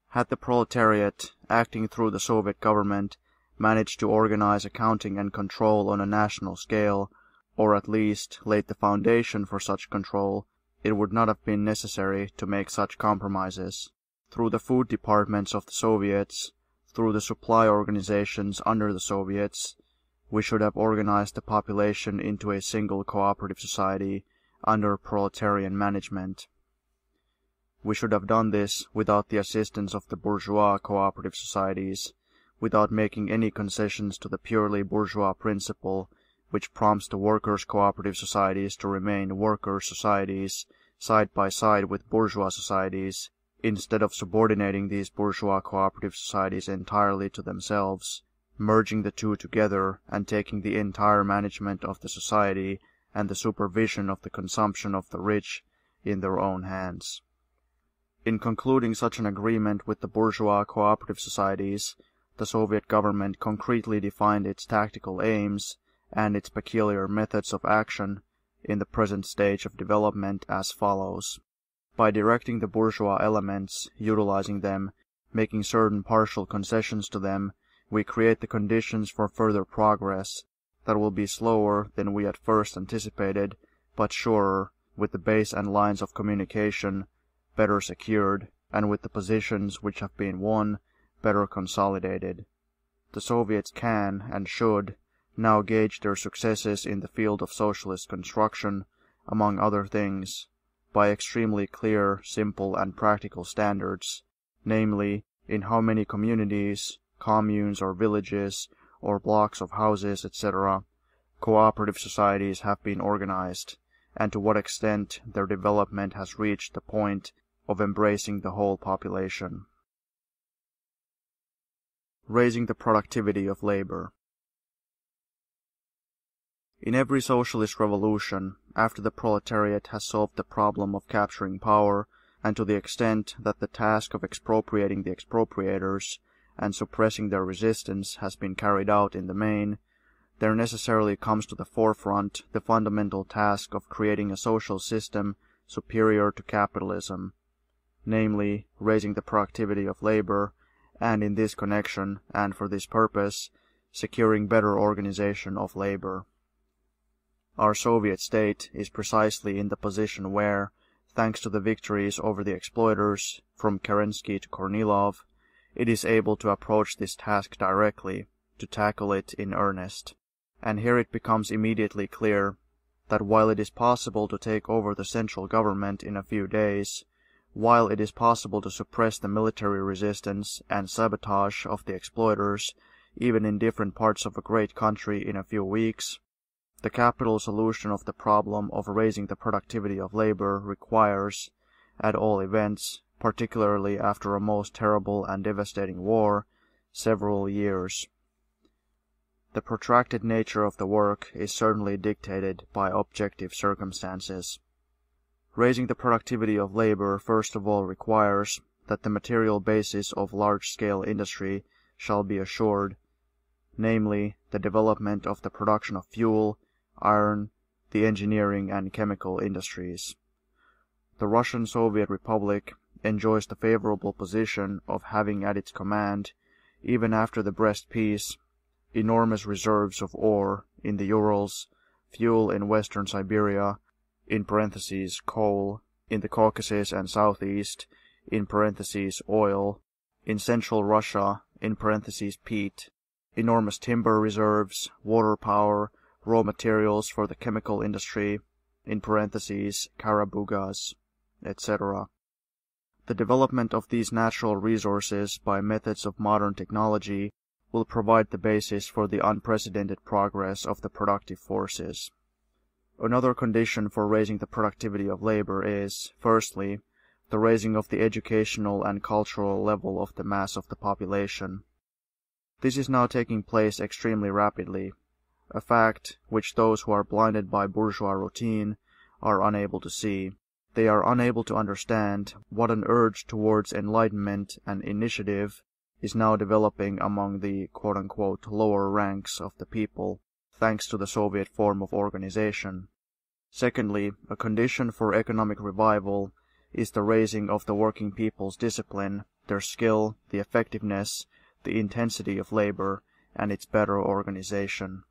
Had the proletariat, acting through the Soviet government, managed to organize accounting and control on a national scale, or at least laid the foundation for such control, it would not have been necessary to make such compromises. through the food departments of the Soviets, through the supply organizations under the Soviets, we should have organized the population into a single cooperative society under proletarian management. We should have done this without the assistance of the bourgeois cooperative societies, without making any concessions to the purely bourgeois principle which prompts the workers' cooperative societies to remain workers' societies side by side with bourgeois societies, instead of subordinating these bourgeois cooperative societies entirely to themselves, merging the two together and taking the entire management of the society and the supervision of the consumption of the rich in their own hands. In concluding such an agreement with the bourgeois cooperative societies, the Soviet government concretely defined its tactical aims and its peculiar methods of action in the present stage of development as follows. By directing the bourgeois elements, utilizing them, making certain partial concessions to them, we create the conditions for further progress that will be slower than we at first anticipated, but surer, with the base and lines of communication better secured, and with the positions which have been won better consolidated. The Soviets can, and should, now gauge their successes in the field of socialist construction, among other things, by extremely clear, simple, and practical standards, namely, in how many communities, communes or villages, or blocks of houses, etc., cooperative societies have been organized, and to what extent their development has reached the point of embracing the whole population. Raising the productivity of labor. In every socialist revolution, after the proletariat has solved the problem of capturing power, and to the extent that the task of expropriating the expropriators and suppressing their resistance has been carried out in the main, there necessarily comes to the forefront the fundamental task of creating a social system superior to capitalism, namely, raising the productivity of labor, and in this connection, and for this purpose, securing better organization of labor. Our Soviet state is precisely in the position where, thanks to the victories over the exploiters, from Kerensky to Kornilov, it is able to approach this task directly, to tackle it in earnest. And here it becomes immediately clear that while it is possible to take over the central government in a few days, while it is possible to suppress the military resistance and sabotage of the exploiters even in different parts of a great country in a few weeks, the capital solution of the problem of raising the productivity of labor requires, at all events, particularly after a most terrible and devastating war, several years. The protracted nature of the work is certainly dictated by objective circumstances. Raising the productivity of labor first of all requires that the material basis of large-scale industry shall be assured, namely, the development of the production of fuel, iron, the engineering and chemical industries. The Russian Soviet Republic enjoys the favorable position of having at its command, even after the Brest Peace, enormous reserves of ore in the Urals, fuel in western Siberia, in parentheses coal, in the Caucasus and southeast, in parentheses oil, in central Russia, in parentheses peat, enormous timber reserves, water power, raw materials for the chemical industry, in parentheses Karabugas, etc. The development of these natural resources by methods of modern technology will provide the basis for the unprecedented progress of the productive forces. Another condition for raising the productivity of labor is, firstly, the raising of the educational and cultural level of the mass of the population. This is now taking place extremely rapidly, a fact which those who are blinded by bourgeois routine are unable to see. They are unable to understand what an urge towards enlightenment and initiative is now developing among the quote-unquote lower ranks of the people, thanks to the Soviet form of organization. Secondly, a condition for economic revival is the raising of the working people's discipline, their skill, the effectiveness, the intensity of labor, and its better organization.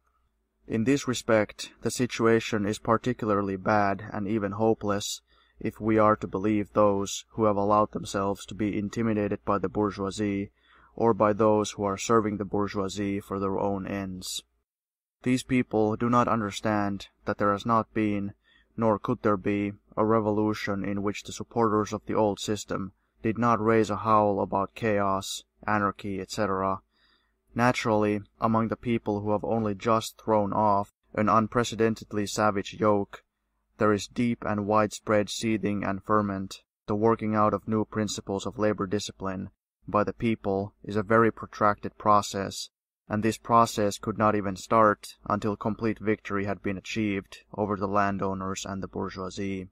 In this respect, the situation is particularly bad and even hopeless if we are to believe those who have allowed themselves to be intimidated by the bourgeoisie, or by those who are serving the bourgeoisie for their own ends. These people do not understand that there has not been, nor could there be, a revolution in which the supporters of the old system did not raise a howl about chaos, anarchy, etc. Naturally, among the people who have only just thrown off an unprecedentedly savage yoke, there is deep and widespread seething and ferment. The working out of new principles of labor discipline by the people is a very protracted process, and this process could not even start until complete victory had been achieved over the landowners and the bourgeoisie.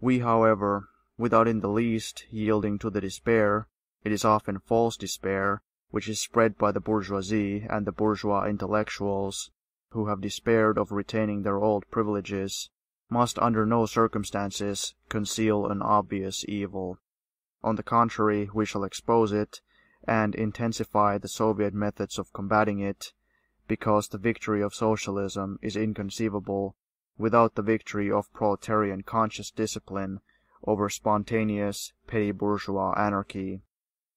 We, however, without in the least yielding to the despair, it is often false despair, which is spread by the bourgeoisie and the bourgeois intellectuals, who have despaired of retaining their old privileges, must under no circumstances conceal an obvious evil. On the contrary, we shall expose it, and intensify the Soviet methods of combating it, because the victory of socialism is inconceivable without the victory of proletarian conscious discipline over spontaneous, petty bourgeois anarchy,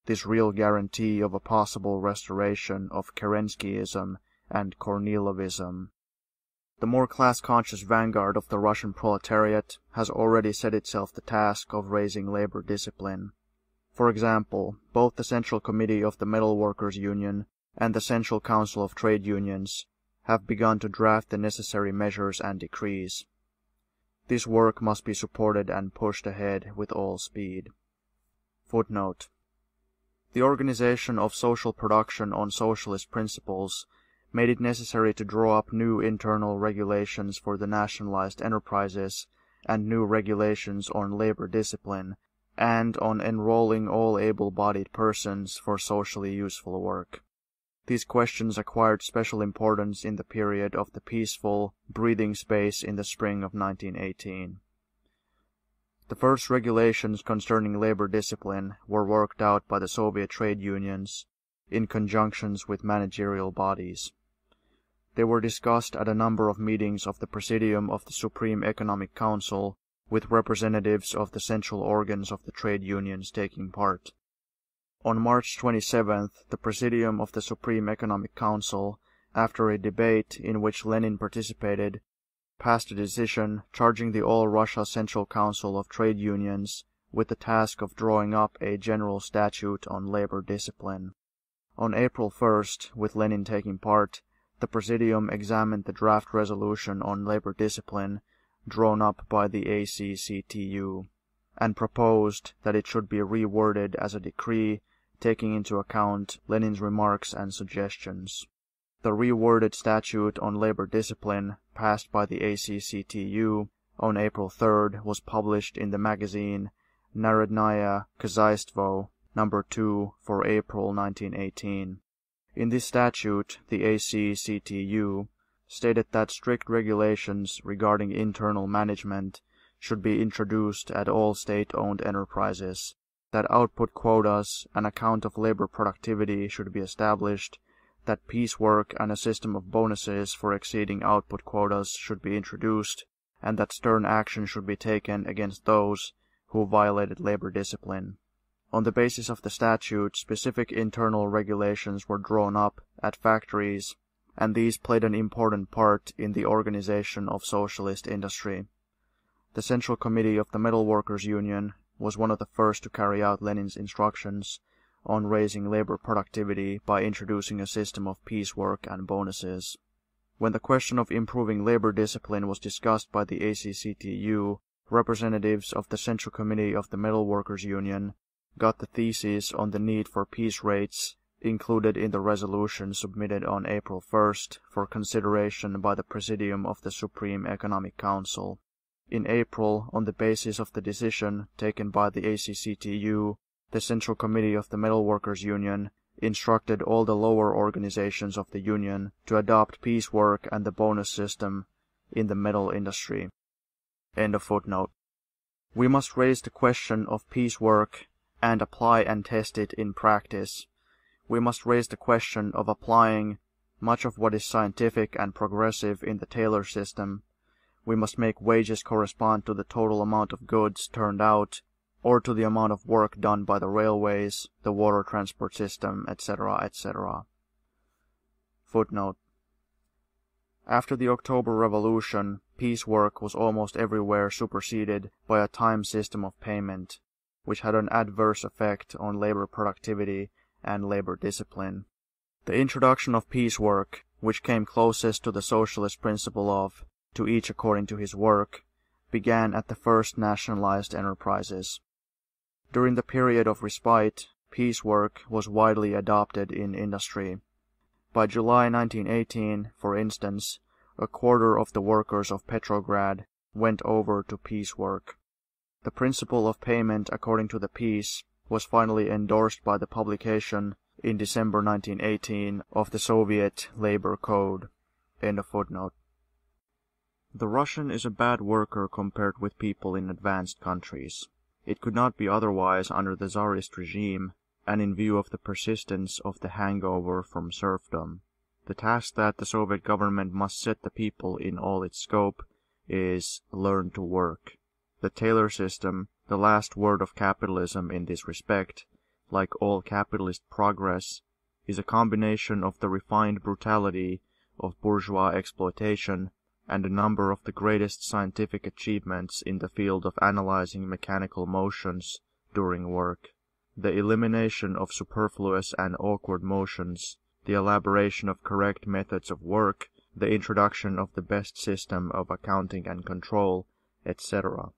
this real guarantee of a possible restoration of Kerenskyism and Kornilovism. The more class-conscious vanguard of the Russian proletariat has already set itself the task of raising labor discipline. For example, both the Central Committee of the Metal Workers' Union and the Central Council of Trade Unions have begun to draft the necessary measures and decrees. This work must be supported and pushed ahead with all speed. Footnote: the organization of social production on socialist principles made it necessary to draw up new internal regulations for the nationalized enterprises and new regulations on labor discipline and on enrolling all able-bodied persons for socially useful work. These questions acquired special importance in the period of the peaceful breathing space in the spring of 1918. The first regulations concerning labor discipline were worked out by the Soviet trade unions in conjunctions with managerial bodies. They were discussed at a number of meetings of the Presidium of the Supreme Economic Council, with representatives of the central organs of the trade unions taking part. On March 27th, the Presidium of the Supreme Economic Council, after a debate in which Lenin participated, passed a decision charging the All-Russia Central Council of Trade Unions with the task of drawing up a general statute on labor discipline. On April 1st, with Lenin taking part, the Presidium examined the draft resolution on labor discipline drawn up by the ACCTU, and proposed that it should be reworded as a decree taking into account Lenin's remarks and suggestions. The reworded statute on labor discipline, passed by the ACCTU on April 3rd, was published in the magazine Narodnaya Khazaystvo, No. 2 for April 1918. In this statute, the ACCTU stated that strict regulations regarding internal management should be introduced at all state-owned enterprises, that output quotas, an account of labor productivity should be established, that piecework and a system of bonuses for exceeding output quotas should be introduced, and that stern action should be taken against those who violated labor discipline. On the basis of the statute, specific internal regulations were drawn up at factories, and these played an important part in the organization of socialist industry. The Central Committee of the Metal Workers' Union was one of the first to carry out Lenin's instructions on raising labor productivity by introducing a system of piecework and bonuses. When the question of improving labor discipline was discussed by the ACCTU, representatives of the Central Committee of the Metal Workers' Union got the thesis on the need for piece rates included in the resolution submitted on April 1st for consideration by the Presidium of the Supreme Economic Council. In April, on the basis of the decision taken by the ACCTU, the Central Committee of the Metal Workers' Union instructed all the lower organizations of the union to adopt piecework and the bonus system in the metal industry. End of footnote. We must raise the question of piecework and apply and test it in practice. We must raise the question of applying much of what is scientific and progressive in the Taylor system, we must make wages correspond to the total amount of goods turned out, or to the amount of work done by the railways, the water transport system, etc., etc. Footnote. After the October Revolution, piecework was almost everywhere superseded by a time system of payment, which had an adverse effect on labor productivity and labor discipline. The introduction of piecework, which came closest to the socialist principle of to each according to his work, began at the first nationalized enterprises. During the period of respite, piecework was widely adopted in industry. By July 1918, for instance, a quarter of the workers of Petrograd went over to piecework. The principle of payment according to the piece was finally endorsed by the publication in December 1918 of the Soviet Labor Code. End of footnote. The Russian is a bad worker compared with people in advanced countries. It could not be otherwise under the Tsarist regime, and in view of the persistence of the hangover from serfdom. The task that the Soviet government must set the people in all its scope is learn to work. The Taylor system, the last word of capitalism in this respect, like all capitalist progress, is a combination of the refined brutality of bourgeois exploitation and a number of the greatest scientific achievements in the field of analyzing mechanical motions during work. The elimination of superfluous and awkward motions, the elaboration of correct methods of work, the introduction of the best system of accounting and control, etc.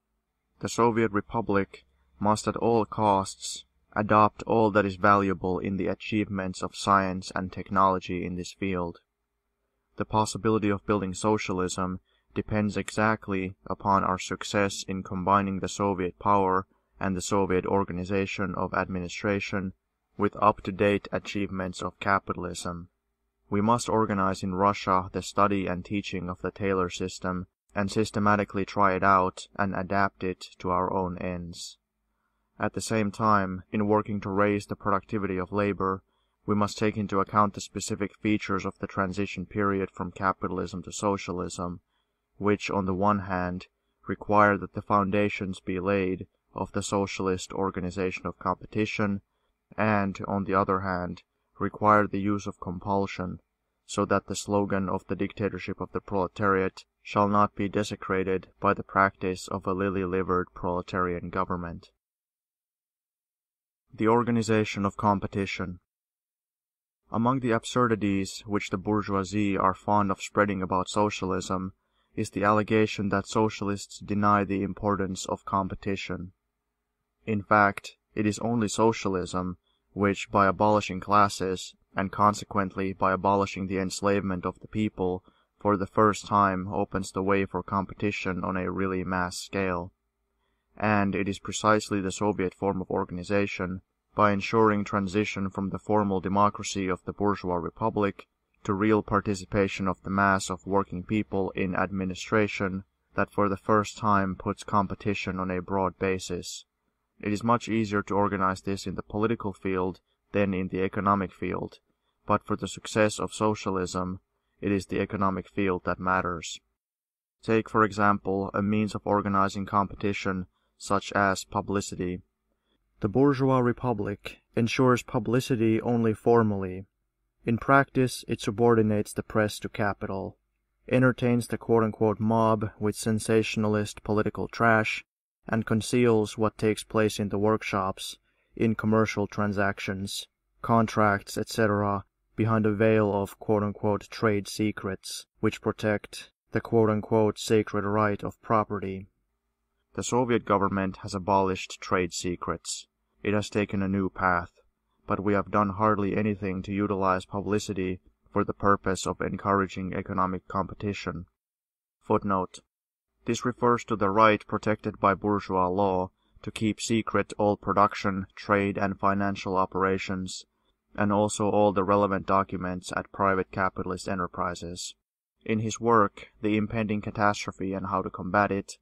The Soviet Republic must at all costs adopt all that is valuable in the achievements of science and technology in this field. The possibility of building socialism depends exactly upon our success in combining the Soviet power and the Soviet organization of administration with up-to-date achievements of capitalism. We must organize in Russia the study and teaching of the Taylor system and systematically try it out and adapt it to our own ends. At the same time, in working to raise the productivity of labor, we must take into account the specific features of the transition period from capitalism to socialism, which, on the one hand, require that the foundations be laid of the socialist organization of competition, and, on the other hand, require the use of compulsion, so that the slogan of the dictatorship of the proletariat shall not be desecrated by the practice of a lily-livered proletarian government. The organization of competition. Among the absurdities which the bourgeoisie are fond of spreading about socialism is the allegation that socialists deny the importance of competition. In fact, it is only socialism which, by abolishing classes, and consequently by abolishing the enslavement of the people, for the first time opens the way for competition on a really mass scale. And it is precisely the Soviet form of organization, by ensuring transition from the formal democracy of the bourgeois republic to real participation of the mass of working people in administration, that for the first time puts competition on a broad basis. It is much easier to organize this in the political field than in the economic field, but for the success of socialism, it is the economic field that matters. Take, for example, a means of organizing competition such as publicity. The bourgeois republic ensures publicity only formally. In practice, it subordinates the press to capital, entertains the quote-unquote mob with sensationalist political trash, and conceals what takes place in the workshops, in commercial transactions, contracts, etc., behind a veil of quote-unquote trade secrets, which protect the quote-unquote sacred right of property. The Soviet government has abolished trade secrets. It has taken a new path, but we have done hardly anything to utilize publicity for the purpose of encouraging economic competition. Footnote. This refers to the right protected by bourgeois law to keep secret all production, trade, and financial operations, and also all the relevant documents at private capitalist enterprises. In his work, The Impending Catastrophe and How to Combat It,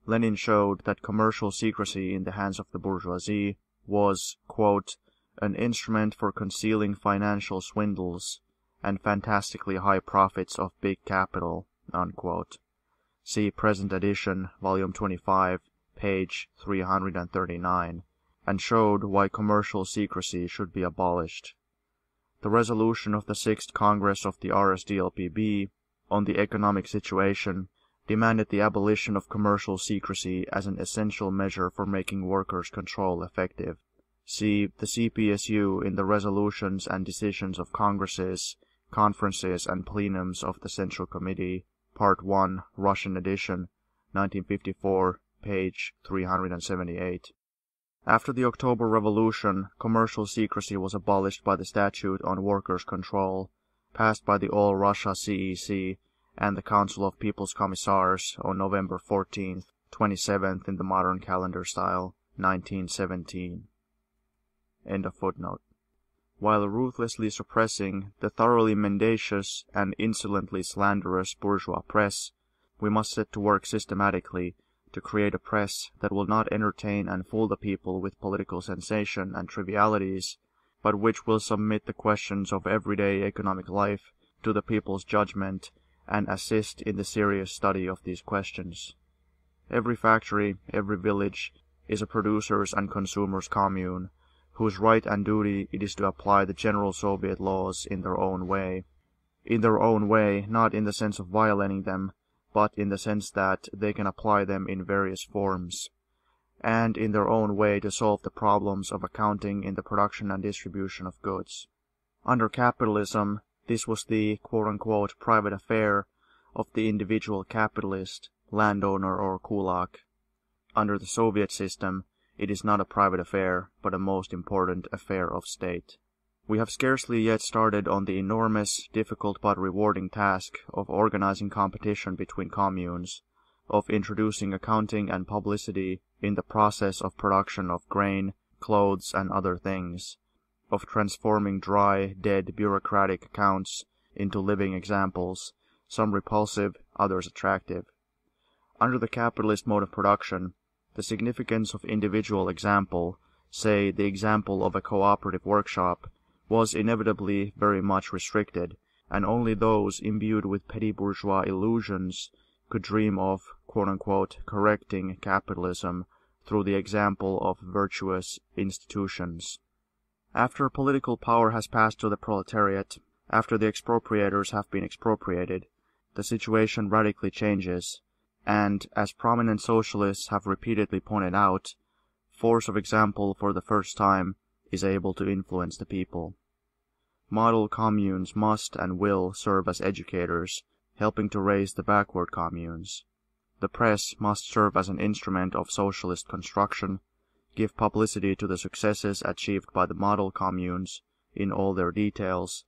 Lenin showed that commercial secrecy in the hands of the bourgeoisie was, quote, an instrument for concealing financial swindles and fantastically high profits of big capital, unquote. see present edition, volume 25, page 339, and showed why commercial secrecy should be abolished. The resolution of the 6th Congress of the RSDLPB on the economic situation demanded the abolition of commercial secrecy as an essential measure for making workers' control effective. See the CPSU in the resolutions and decisions of Congresses, conferences, and plenums of the Central Committee, Part 1, Russian edition, 1954, page 378. After the October Revolution, commercial secrecy was abolished by the Statute on Workers' Control, passed by the All Russia CEC and the Council of People's Commissars on November 14th, 27th in the modern calendar style, 1917. End of footnote. While ruthlessly suppressing the thoroughly mendacious and insolently slanderous bourgeois press, we must set to work systematically to create a press that will not entertain and fool the people with political sensation and trivialities, but which will submit the questions of everyday economic life to the people's judgment and assist in the serious study of these questions. Every factory, every village, is a producers' and consumers' commune, whose right and duty it is to apply the General Soviet laws in their own way. In their own way, not in the sense of violating them, but in the sense that they can apply them in various forms, and in their own way to solve the problems of accounting in the production and distribution of goods. Under capitalism, this was the quote-unquote private affair of the individual capitalist, landowner or kulak. Under the Soviet system, it is not a private affair, but a most important affair of state. We have scarcely yet started on the enormous, difficult but rewarding task of organizing competition between communes, of introducing accounting and publicity in the process of production of grain, clothes, and other things, of transforming dry, dead bureaucratic accounts into living examples, some repulsive, others attractive. Under the capitalist mode of production, the significance of individual example, say the example of a cooperative workshop, was inevitably very much restricted, and only those imbued with petty bourgeois illusions could dream of quote-unquote correcting capitalism through the example of virtuous institutions. After political power has passed to the proletariat, after the expropriators have been expropriated, the situation radically changes, and, as prominent socialists have repeatedly pointed out, force of example for the first time is able to influence the people. Model communes must and will serve as educators, helping to raise the backward communes. The press must serve as an instrument of socialist construction, give publicity to the successes achieved by the model communes in all their details,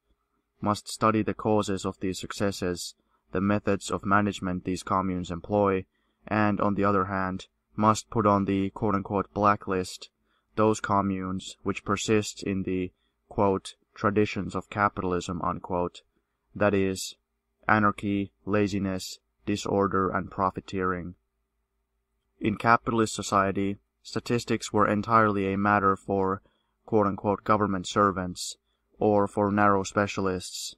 must study the causes of these successes, the methods of management these communes employ, and, on the other hand, must put on the quote-unquote blacklist those communes which persist in the quote traditions of capitalism unquote, that is, anarchy, laziness, disorder, and profiteering. In capitalist society, statistics were entirely a matter for quote-unquote government servants, or for narrow specialists.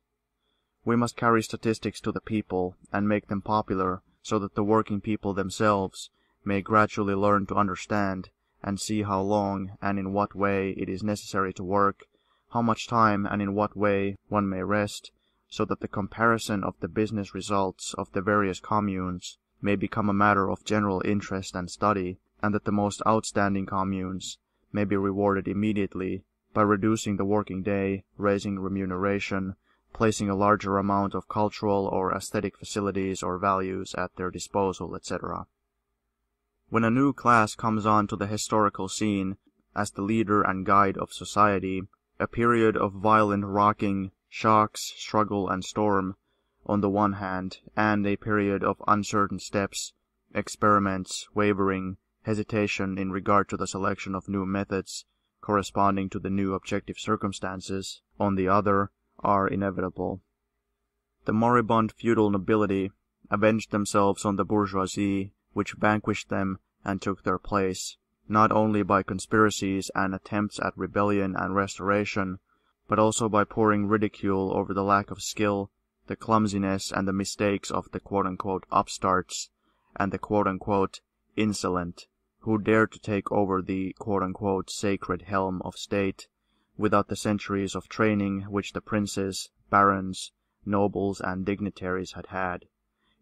We must carry statistics to the people and make them popular so that the working people themselves may gradually learn to understand and see how long and in what way it is necessary to work, how much time and in what way one may rest, so that the comparison of the business results of the various communes may become a matter of general interest and study, and that the most outstanding communes may be rewarded immediately by reducing the working day, raising remuneration, placing a larger amount of cultural or aesthetic facilities or values at their disposal, etc. When a new class comes on to the historical scene as the leader and guide of society, a period of violent rocking, shocks, struggle, and storm, on the one hand, and a period of uncertain steps, experiments, wavering, hesitation in regard to the selection of new methods, corresponding to the new objective circumstances, on the other, are inevitable. The moribund feudal nobility avenged themselves on the bourgeoisie, which vanquished them and took their place, not only by conspiracies and attempts at rebellion and restoration, but also by pouring ridicule over the lack of skill, the clumsiness, and the mistakes of the quote-unquote upstarts, and the quote-unquote insolent, who dare to take over the quote-unquote sacred helm of state without the centuries of training which the princes, barons, nobles, and dignitaries had had.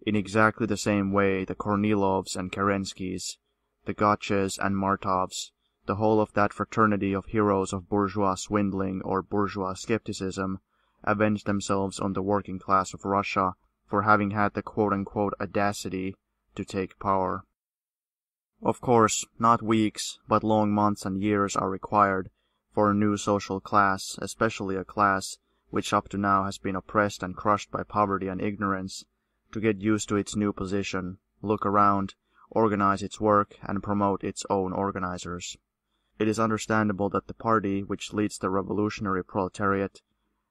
In exactly the same way the Kornilovs and Kerenskys, the Gotches and Martovs, the whole of that fraternity of heroes of bourgeois swindling or bourgeois skepticism, avenged themselves on the working class of Russia for having had the quote-unquote audacity to take power. Of course, not weeks, but long months and years are required for a new social class, especially a class which up to now has been oppressed and crushed by poverty and ignorance, to get used to its new position, look around, organize its work, and promote its own organizers. It is understandable that the party which leads the revolutionary proletariat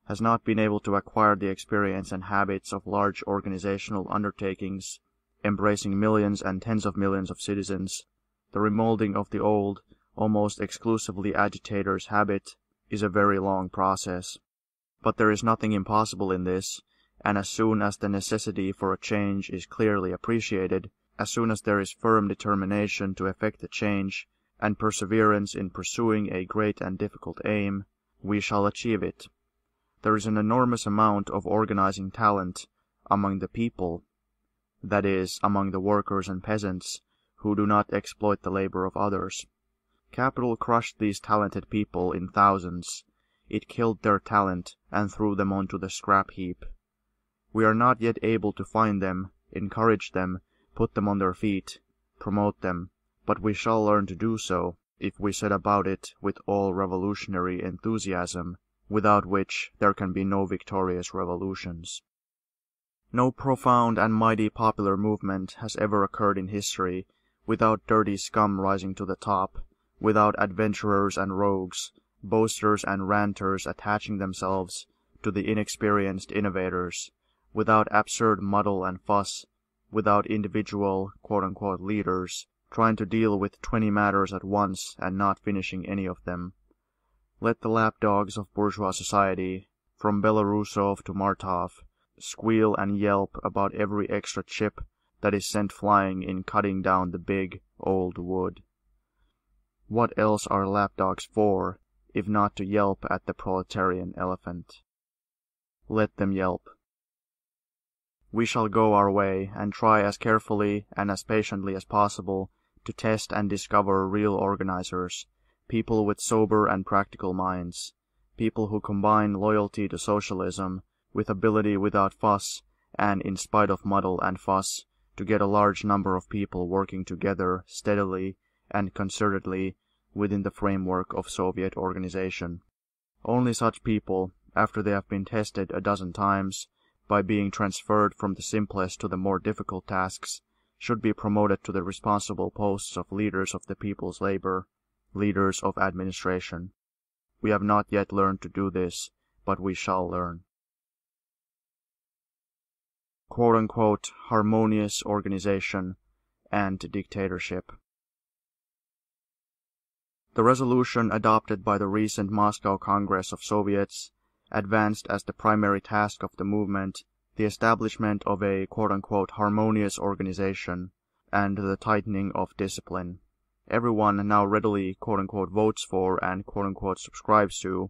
has not been able to acquire the experience and habits of large organizational undertakings, embracing millions and tens of millions of citizens. The remolding of the old, almost exclusively agitators' habit is a very long process. But there is nothing impossible in this, and as soon as the necessity for a change is clearly appreciated, as soon as there is firm determination to effect the change, and perseverance in pursuing a great and difficult aim, we shall achieve it. There is an enormous amount of organizing talent among the people, that is, among the workers and peasants, who do not exploit the labor of others. Capital crushed these talented people in thousands. It killed their talent and threw them onto the scrap heap. We are not yet able to find them, encourage them, put them on their feet, promote them, but we shall learn to do so if we set about it with all revolutionary enthusiasm, without which there can be no victorious revolutions. No profound and mighty popular movement has ever occurred in history without dirty scum rising to the top, without adventurers and rogues, boasters and ranters attaching themselves to the inexperienced innovators, without absurd muddle and fuss, without individual quote-unquote leaders trying to deal with 20 matters at once and not finishing any of them. Let the lapdogs of bourgeois society, from Belarusov to Martov, squeal and yelp about every extra chip that is sent flying in cutting down the big, old wood. What else are lapdogs for, if not to yelp at the proletarian elephant? Let them yelp. We shall go our way and try as carefully and as patiently as possible to test and discover real organizers, people with sober and practical minds, people who combine loyalty to socialism with ability without fuss and in spite of muddle and fuss to get a large number of people working together steadily and concertedly within the framework of Soviet organization. Only such people, after they have been tested a dozen times, by being transferred from the simplest to the more difficult tasks, should be promoted to the responsible posts of leaders of the people's labor, leaders of administration. We have not yet learned to do this, but we shall learn. Quote-unquote harmonious organization and dictatorship. The resolution adopted by the recent Moscow Congress of Soviets advanced as the primary task of the movement the establishment of a quote-unquote harmonious organization and the tightening of discipline. Everyone now readily quote-unquote votes for and quote-unquote subscribes to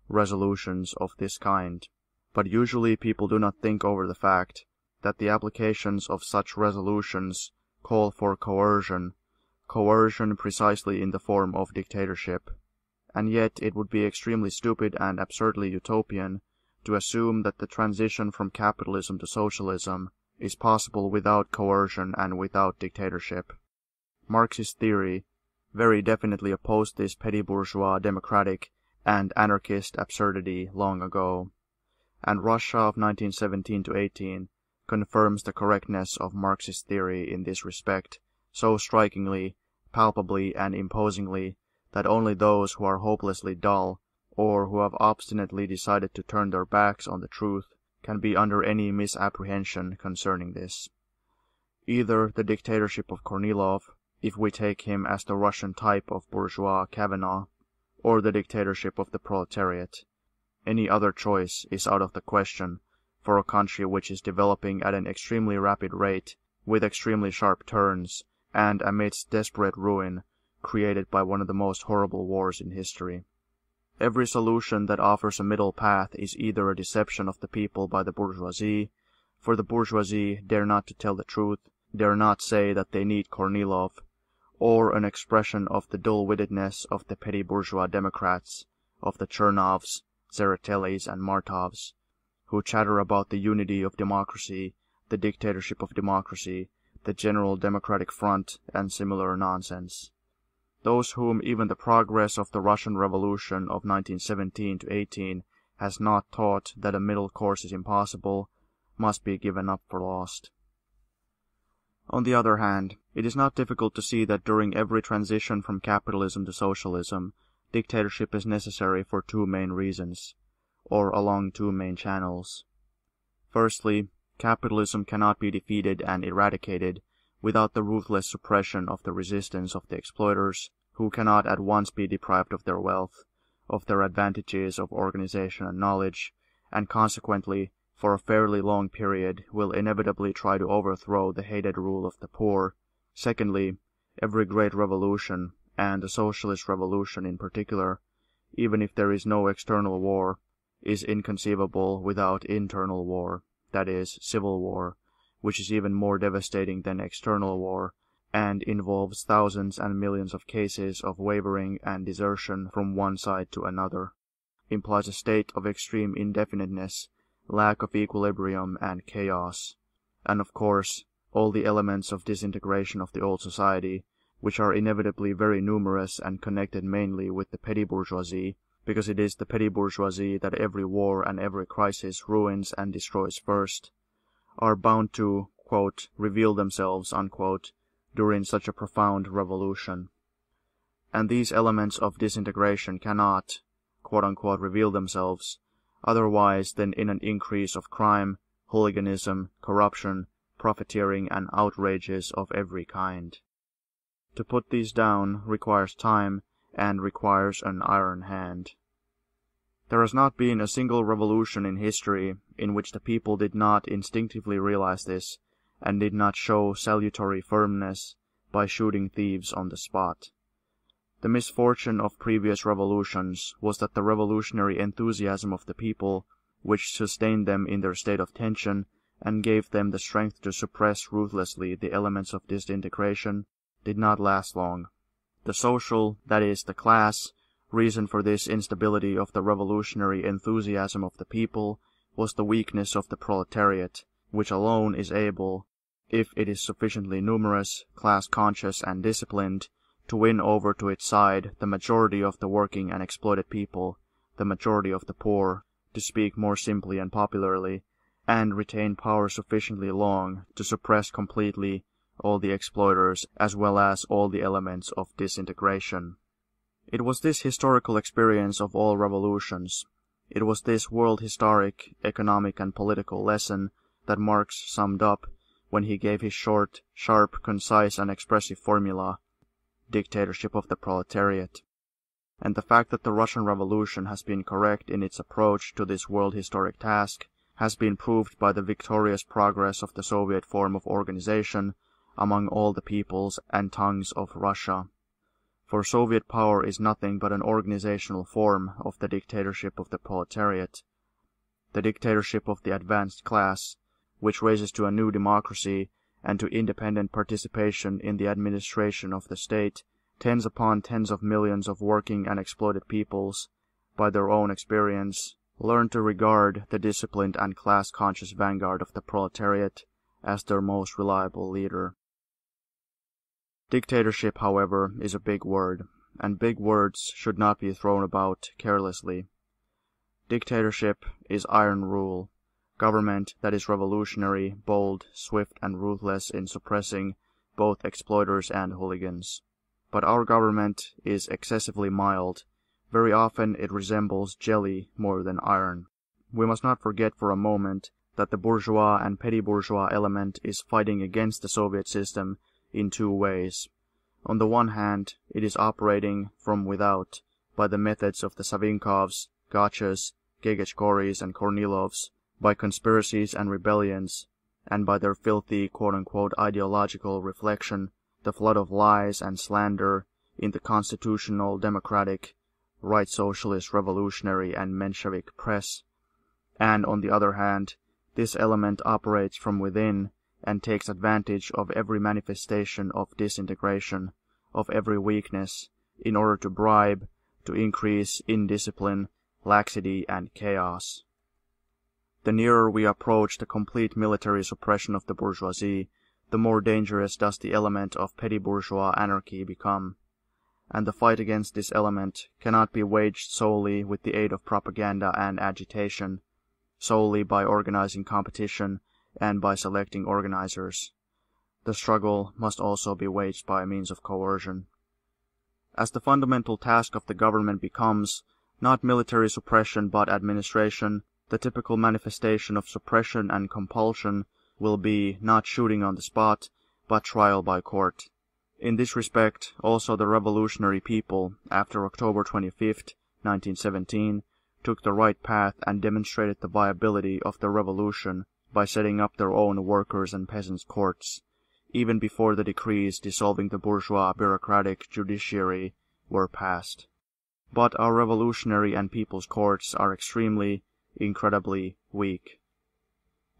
resolutions of this kind, but usually people do not think over the fact that the applications of such resolutions call for coercion precisely in the form of dictatorship, and yet it would be extremely stupid and absurdly utopian to assume that the transition from capitalism to socialism is possible without coercion and without dictatorship. Marxist theory very definitely opposed this petty bourgeois democratic and anarchist absurdity long ago, and Russia of 1917 to 18 confirms the correctness of Marxist theory in this respect so strikingly, palpably, and imposingly that only those who are hopelessly dull or who have obstinately decided to turn their backs on the truth can be under any misapprehension concerning this. Either the dictatorship of Kornilov, if we take him as the Russian type of bourgeois Kavanaugh, or the dictatorship of the proletariat. Any other choice is out of the question for a country which is developing at an extremely rapid rate with extremely sharp turns, and amidst desperate ruin created by one of the most horrible wars in history. Every solution that offers a middle path is either a deception of the people by the bourgeoisie, for the bourgeoisie dare not to tell the truth, dare not say that they need Kornilov, or an expression of the dull-wittedness of the petty bourgeois democrats, of the Chernovs, Tseretellis, and Martovs, who chatter about the unity of democracy, the dictatorship of democracy, the general democratic front, and similar nonsense. Those whom even the progress of the Russian Revolution of 1917 to 18 has not taught that a middle course is impossible, must be given up for lost. On the other hand, it is not difficult to see that during every transition from capitalism to socialism, dictatorship is necessary for two main reasons, or along two main channels. Firstly, capitalism cannot be defeated and eradicated without the ruthless suppression of the resistance of the exploiters, who cannot at once be deprived of their wealth, of their advantages of organization and knowledge, and consequently, for a fairly long period, will inevitably try to overthrow the hated rule of the poor. Secondly, every great revolution, and the socialist revolution in particular, even if there is no external war, is inconceivable without internal war, that is, civil war, which is even more devastating than external war, and involves thousands and millions of cases of wavering and desertion from one side to another, implies a state of extreme indefiniteness, lack of equilibrium, and chaos, and of course, all the elements of disintegration of the old society, which are inevitably very numerous and connected mainly with the petty bourgeoisie, because it is the petty bourgeoisie that every war and every crisis ruins and destroys first, are bound to, quote, reveal themselves, unquote, during such a profound revolution. And these elements of disintegration cannot, quote unquote, reveal themselves otherwise than in an increase of crime, hooliganism, corruption, profiteering, and outrages of every kind. To put these down requires time and requires an iron hand. There has not been a single revolution in history in which the people did not instinctively realize this and did not show salutary firmness by shooting thieves on the spot. The misfortune of previous revolutions was that the revolutionary enthusiasm of the people, which sustained them in their state of tension and gave them the strength to suppress ruthlessly the elements of disintegration, did not last long. The social, that is, the class, reason for this instability of the revolutionary enthusiasm of the people was the weakness of the proletariat, which alone is able, if it is sufficiently numerous, class-conscious, and disciplined, to win over to its side the majority of the working and exploited people, the majority of the poor, to speak more simply and popularly, and retain power sufficiently long to suppress completely all the exploiters as well as all the elements of disintegration. It was this historical experience of all revolutions, it was this world historic, economic, and political lesson that Marx summed up when he gave his short, sharp, concise, and expressive formula, dictatorship of the proletariat. And the fact that the Russian Revolution has been correct in its approach to this world historic task has been proved by the victorious progress of the Soviet form of organization among all the peoples and tongues of Russia. For Soviet power is nothing but an organizational form of the dictatorship of the proletariat, the dictatorship of the advanced class, which raises to a new democracy and to independent participation in the administration of the state tens upon tens of millions of working and exploited peoples, by their own experience, learn to regard the disciplined and class-conscious vanguard of the proletariat as their most reliable leader. Dictatorship, however, is a big word, and big words should not be thrown about carelessly. Dictatorship is iron rule, government that is revolutionary, bold, swift, and ruthless in suppressing both exploiters and hooligans. But our government is excessively mild. Very often it resembles jelly more than iron. We must not forget for a moment that the bourgeois and petty bourgeois element is fighting against the Soviet system in two ways. On the one hand, it is operating from without by the methods of the Savinkovs, Gotchas, Gegechkoris, and Kornilovs, by conspiracies and rebellions, and by their filthy quote-unquote ideological reflection, the flood of lies and slander in the constitutional, democratic, right socialist, revolutionary, and Menshevik press. And on the other hand, this element operates from within and takes advantage of every manifestation of disintegration, of every weakness, in order to bribe, to increase indiscipline, laxity, and chaos. The nearer we approach the complete military suppression of the bourgeoisie, the more dangerous does the element of petty bourgeois anarchy become. And the fight against this element cannot be waged solely with the aid of propaganda and agitation, solely by organizing competition and by selecting organizers. The struggle must also be waged by means of coercion. As the fundamental task of the government becomes not military suppression but administration, the typical manifestation of suppression and compulsion will be not shooting on the spot, but trial by court. In this respect, also the revolutionary people, after October 25, 1917, took the right path and demonstrated the viability of the revolution by setting up their own workers' and peasants' courts, even before the decrees dissolving the bourgeois bureaucratic judiciary were passed. But our revolutionary and people's courts are extremely, incredibly weak.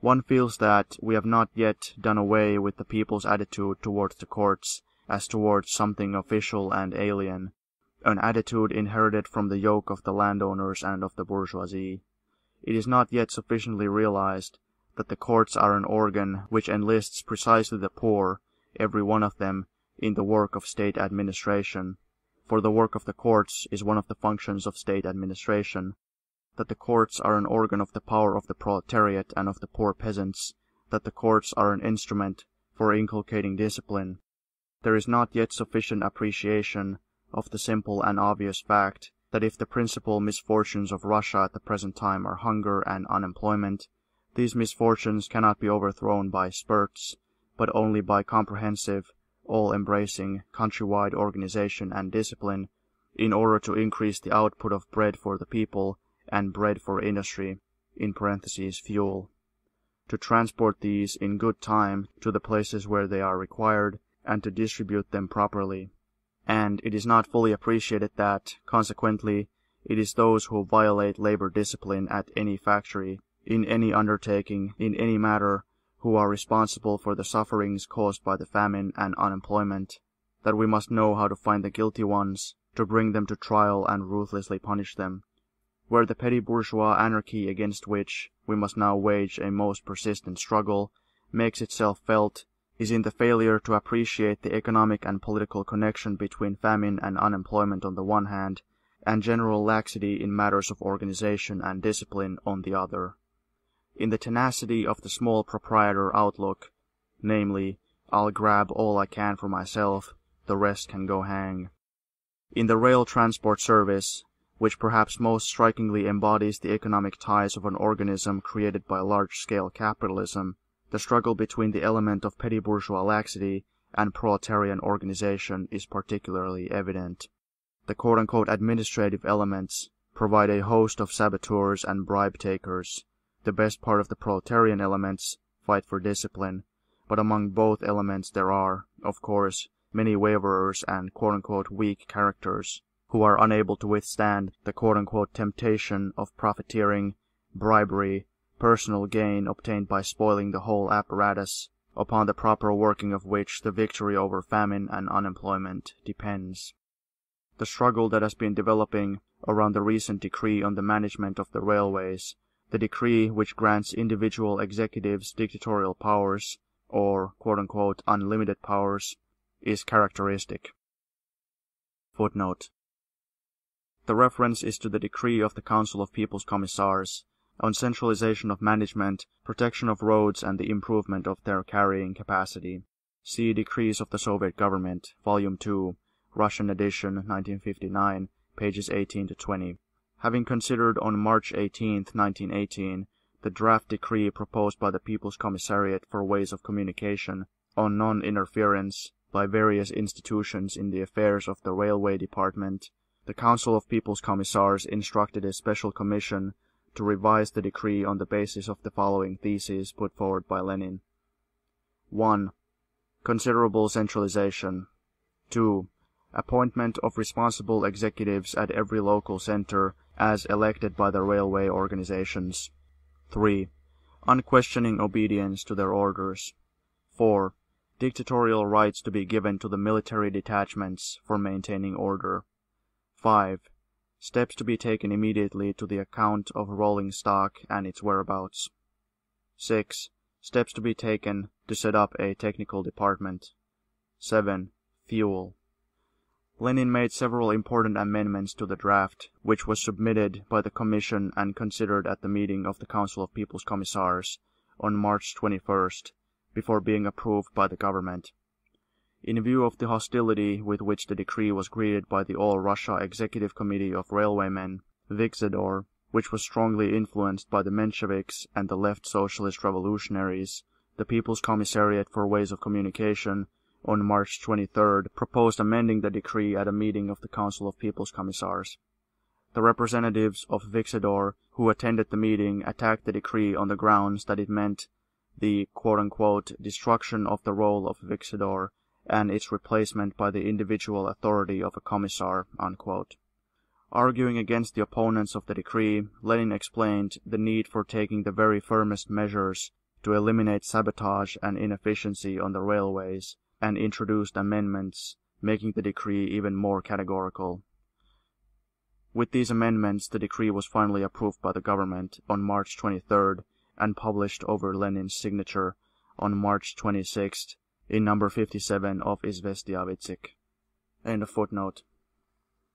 One feels that we have not yet done away with the people's attitude towards the courts as towards something official and alien, an attitude inherited from the yoke of the landowners and of the bourgeoisie. It is not yet sufficiently realized that the courts are an organ which enlists precisely the poor, every one of them, in the work of state administration, for the work of the courts is one of the functions of state administration, that the courts are an organ of the power of the proletariat and of the poor peasants, that the courts are an instrument for inculcating discipline. There is not yet sufficient appreciation of the simple and obvious fact that if the principal misfortunes of Russia at the present time are hunger and unemployment, these misfortunes cannot be overthrown by spurts, but only by comprehensive, all-embracing, countrywide organization and discipline, in order to increase the output of bread for the people and bread for industry, in parentheses fuel, to transport these in good time to the places where they are required, and to distribute them properly. And it is not fully appreciated that, consequently, it is those who violate labor discipline at any factory, in any undertaking, in any matter, who are responsible for the sufferings caused by the famine and unemployment, that we must know how to find the guilty ones, to bring them to trial and ruthlessly punish them. Where the petty bourgeois anarchy against which we must now wage a most persistent struggle makes itself felt is in the failure to appreciate the economic and political connection between famine and unemployment on the one hand, and general laxity in matters of organization and discipline on the other. In the tenacity of the small proprietor outlook, namely, I'll grab all I can for myself, the rest can go hang. In the rail transport service, which perhaps most strikingly embodies the economic ties of an organism created by large-scale capitalism, the struggle between the element of petty bourgeois laxity and proletarian organization is particularly evident. The quote-unquote administrative elements provide a host of saboteurs and bribe-takers. The best part of the proletarian elements fight for discipline, but among both elements there are, of course, many waverers and quote-unquote weak characters who are unable to withstand the quote-unquote temptation of profiteering, bribery, personal gain obtained by spoiling the whole apparatus, upon the proper working of which the victory over famine and unemployment depends. The struggle that has been developing around the recent decree on the management of the railways, the decree which grants individual executives dictatorial powers, or quote-unquote unlimited powers, is characteristic. Footnote. The reference is to the decree of the Council of People's Commissars on centralization of management, protection of roads and the improvement of their carrying capacity. See Decrees of the Soviet Government, Volume 2, Russian edition, 1959, pages 18 to 20. Having considered on March 18, 1918, the draft decree proposed by the People's Commissariat for Ways of Communication on non-interference by various institutions in the affairs of the Railway Department, the Council of People's Commissars instructed a special commission to revise the decree on the basis of the following theses put forward by Lenin. 1. Considerable centralization. 2. Appointment of responsible executives at every local center as elected by the railway organizations. 3. Unquestioning obedience to their orders. 4. Dictatorial rights to be given to the military detachments for maintaining order. 5. Steps to be taken immediately to the account of rolling stock and its whereabouts. 6. Steps to be taken to set up a technical department. 7. Fuel. Lenin made several important amendments to the draft, which was submitted by the Commission and considered at the meeting of the Council of People's Commissars on March 21st, before being approved by the government. In view of the hostility with which the decree was greeted by the All-Russia Executive Committee of Railwaymen, Vikzador, which was strongly influenced by the Mensheviks and the left socialist revolutionaries, the People's Commissariat for Ways of Communication on March 23rd proposed amending the decree at a meeting of the Council of People's Commissars. The representatives of Vikzador who attended the meeting attacked the decree on the grounds that it meant the quote-unquote destruction of the role of Vikzador and its replacement by the individual authority of a commissar, unquote. Arguing against the opponents of the decree, Lenin explained the need for taking the very firmest measures to eliminate sabotage and inefficiency on the railways, and introduced amendments making the decree even more categorical. With these amendments, the decree was finally approved by the government on March 23rd and published over Lenin's signature on March 26th in number 57 of Izvestia Vitsik. End of footnote.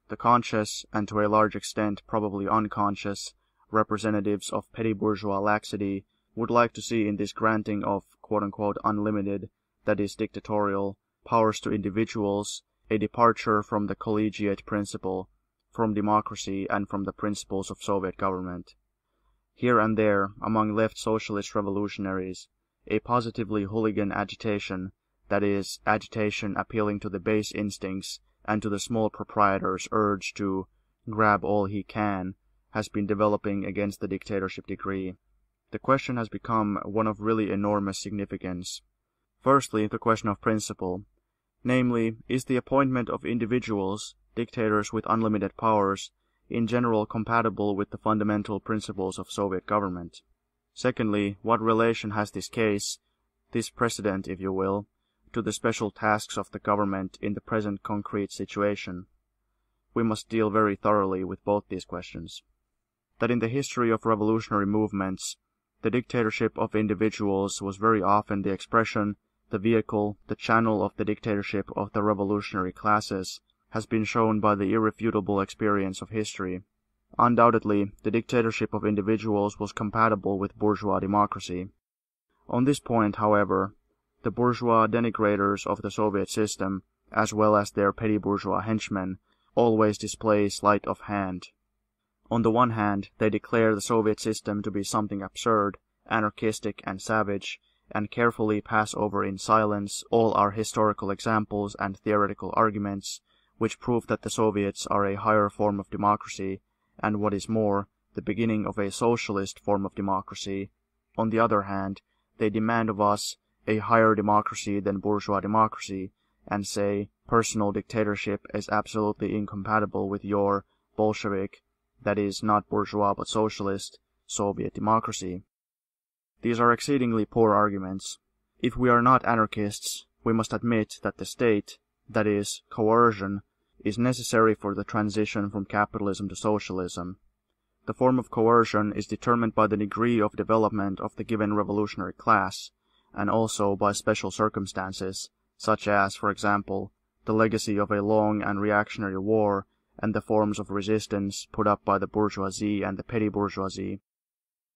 The conscious, and to a large extent probably unconscious, representatives of petty bourgeois laxity would like to see in this granting of quote-unquote unlimited, that is dictatorial, powers to individuals a departure from the collegiate principle, from democracy and from the principles of Soviet government. Here and there, among left socialist revolutionaries, a positively hooligan agitation, that is, agitation appealing to the base instincts and to the small proprietor's urge to grab all he can, has been developing against the dictatorship decree. The question has become one of really enormous significance. Firstly, the question of principle. Namely, is the appointment of individuals, dictators with unlimited powers, in general compatible with the fundamental principles of Soviet government? Secondly, what relation has this case, this precedent, if you will, to the special tasks of the government in the present concrete situation? We must deal very thoroughly with both these questions. That in the history of revolutionary movements, the dictatorship of individuals was very often the expression, the vehicle, the channel of the dictatorship of the revolutionary classes, has been shown by the irrefutable experience of history. Undoubtedly, the dictatorship of individuals was compatible with bourgeois democracy. On this point, however, the bourgeois denigrators of the Soviet system, as well as their petty bourgeois henchmen, always display sleight of hand. On the one hand, they declare the Soviet system to be something absurd, anarchistic and savage, and carefully pass over in silence all our historical examples and theoretical arguments, which prove that the Soviets are a higher form of democracy, and what is more, the beginning of a socialist form of democracy. On the other hand, they demand of us a higher democracy than bourgeois democracy, and say personal dictatorship is absolutely incompatible with your Bolshevik, that is, not bourgeois but socialist, Soviet democracy. These are exceedingly poor arguments. If we are not anarchists, we must admit that the state, that is, coercion, is necessary for the transition from capitalism to socialism. The form of coercion is determined by the degree of development of the given revolutionary class, and also by special circumstances, such as, for example, the legacy of a long and reactionary war and the forms of resistance put up by the bourgeoisie and the petty bourgeoisie.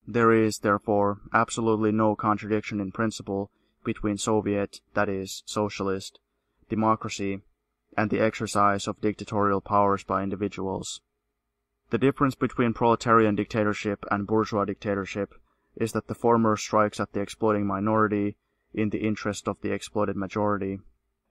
There is, therefore, absolutely no contradiction in principle between Soviet, that is, socialist, democracy, and the exercise of dictatorial powers by individuals. The difference between proletarian dictatorship and bourgeois dictatorship is that the former strikes at the exploiting minority in the interest of the exploited majority,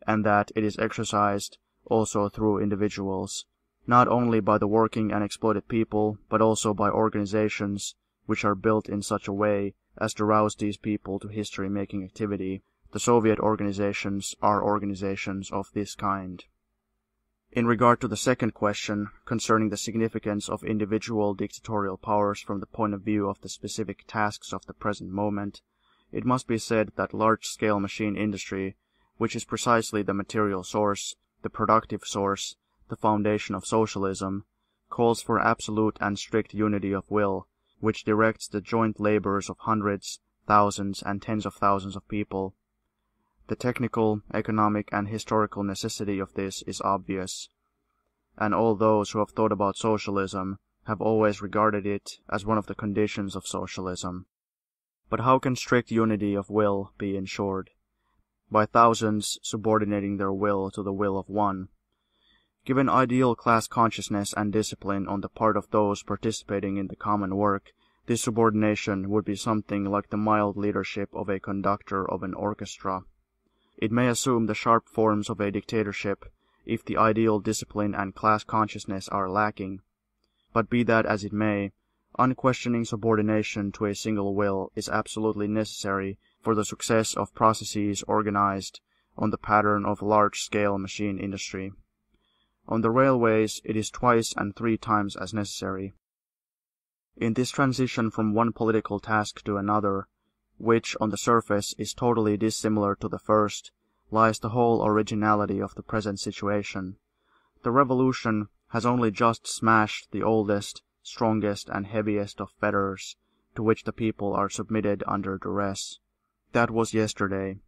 and that it is exercised also through individuals, not only by the working and exploited people, but also by organizations which are built in such a way as to rouse these people to history-making activity the Soviet organizations are organizations of this kind. In regard to the second question, concerning the significance of individual dictatorial powers from the point of view of the specific tasks of the present moment, it must be said that large-scale machine industry, which is precisely the material source, the productive source, the foundation of socialism, calls for absolute and strict unity of will, which directs the joint labors of hundreds, thousands, and tens of thousands of people. The technical, economic, and historical necessity of this is obvious, and all those who have thought about socialism have always regarded it as one of the conditions of socialism. But how can strict unity of will be ensured? By thousands subordinating their will to the will of one. Given ideal class consciousness and discipline on the part of those participating in the common work, this subordination would be something like the mild leadership of a conductor of an orchestra. It may assume the sharp forms of a dictatorship if the ideal discipline and class consciousness are lacking. But be that as it may, unquestioning subordination to a single will is absolutely necessary for the success of processes organized on the pattern of large-scale machine industry. On the railways, it is twice and 3 times as necessary. In this transition from one political task to another, which on the surface is totally dissimilar to the first, lies the whole originality of the present situation. The revolution has only just smashed the oldest, strongest, and heaviest of fetters, to which the people are submitted under duress. That was yesterday.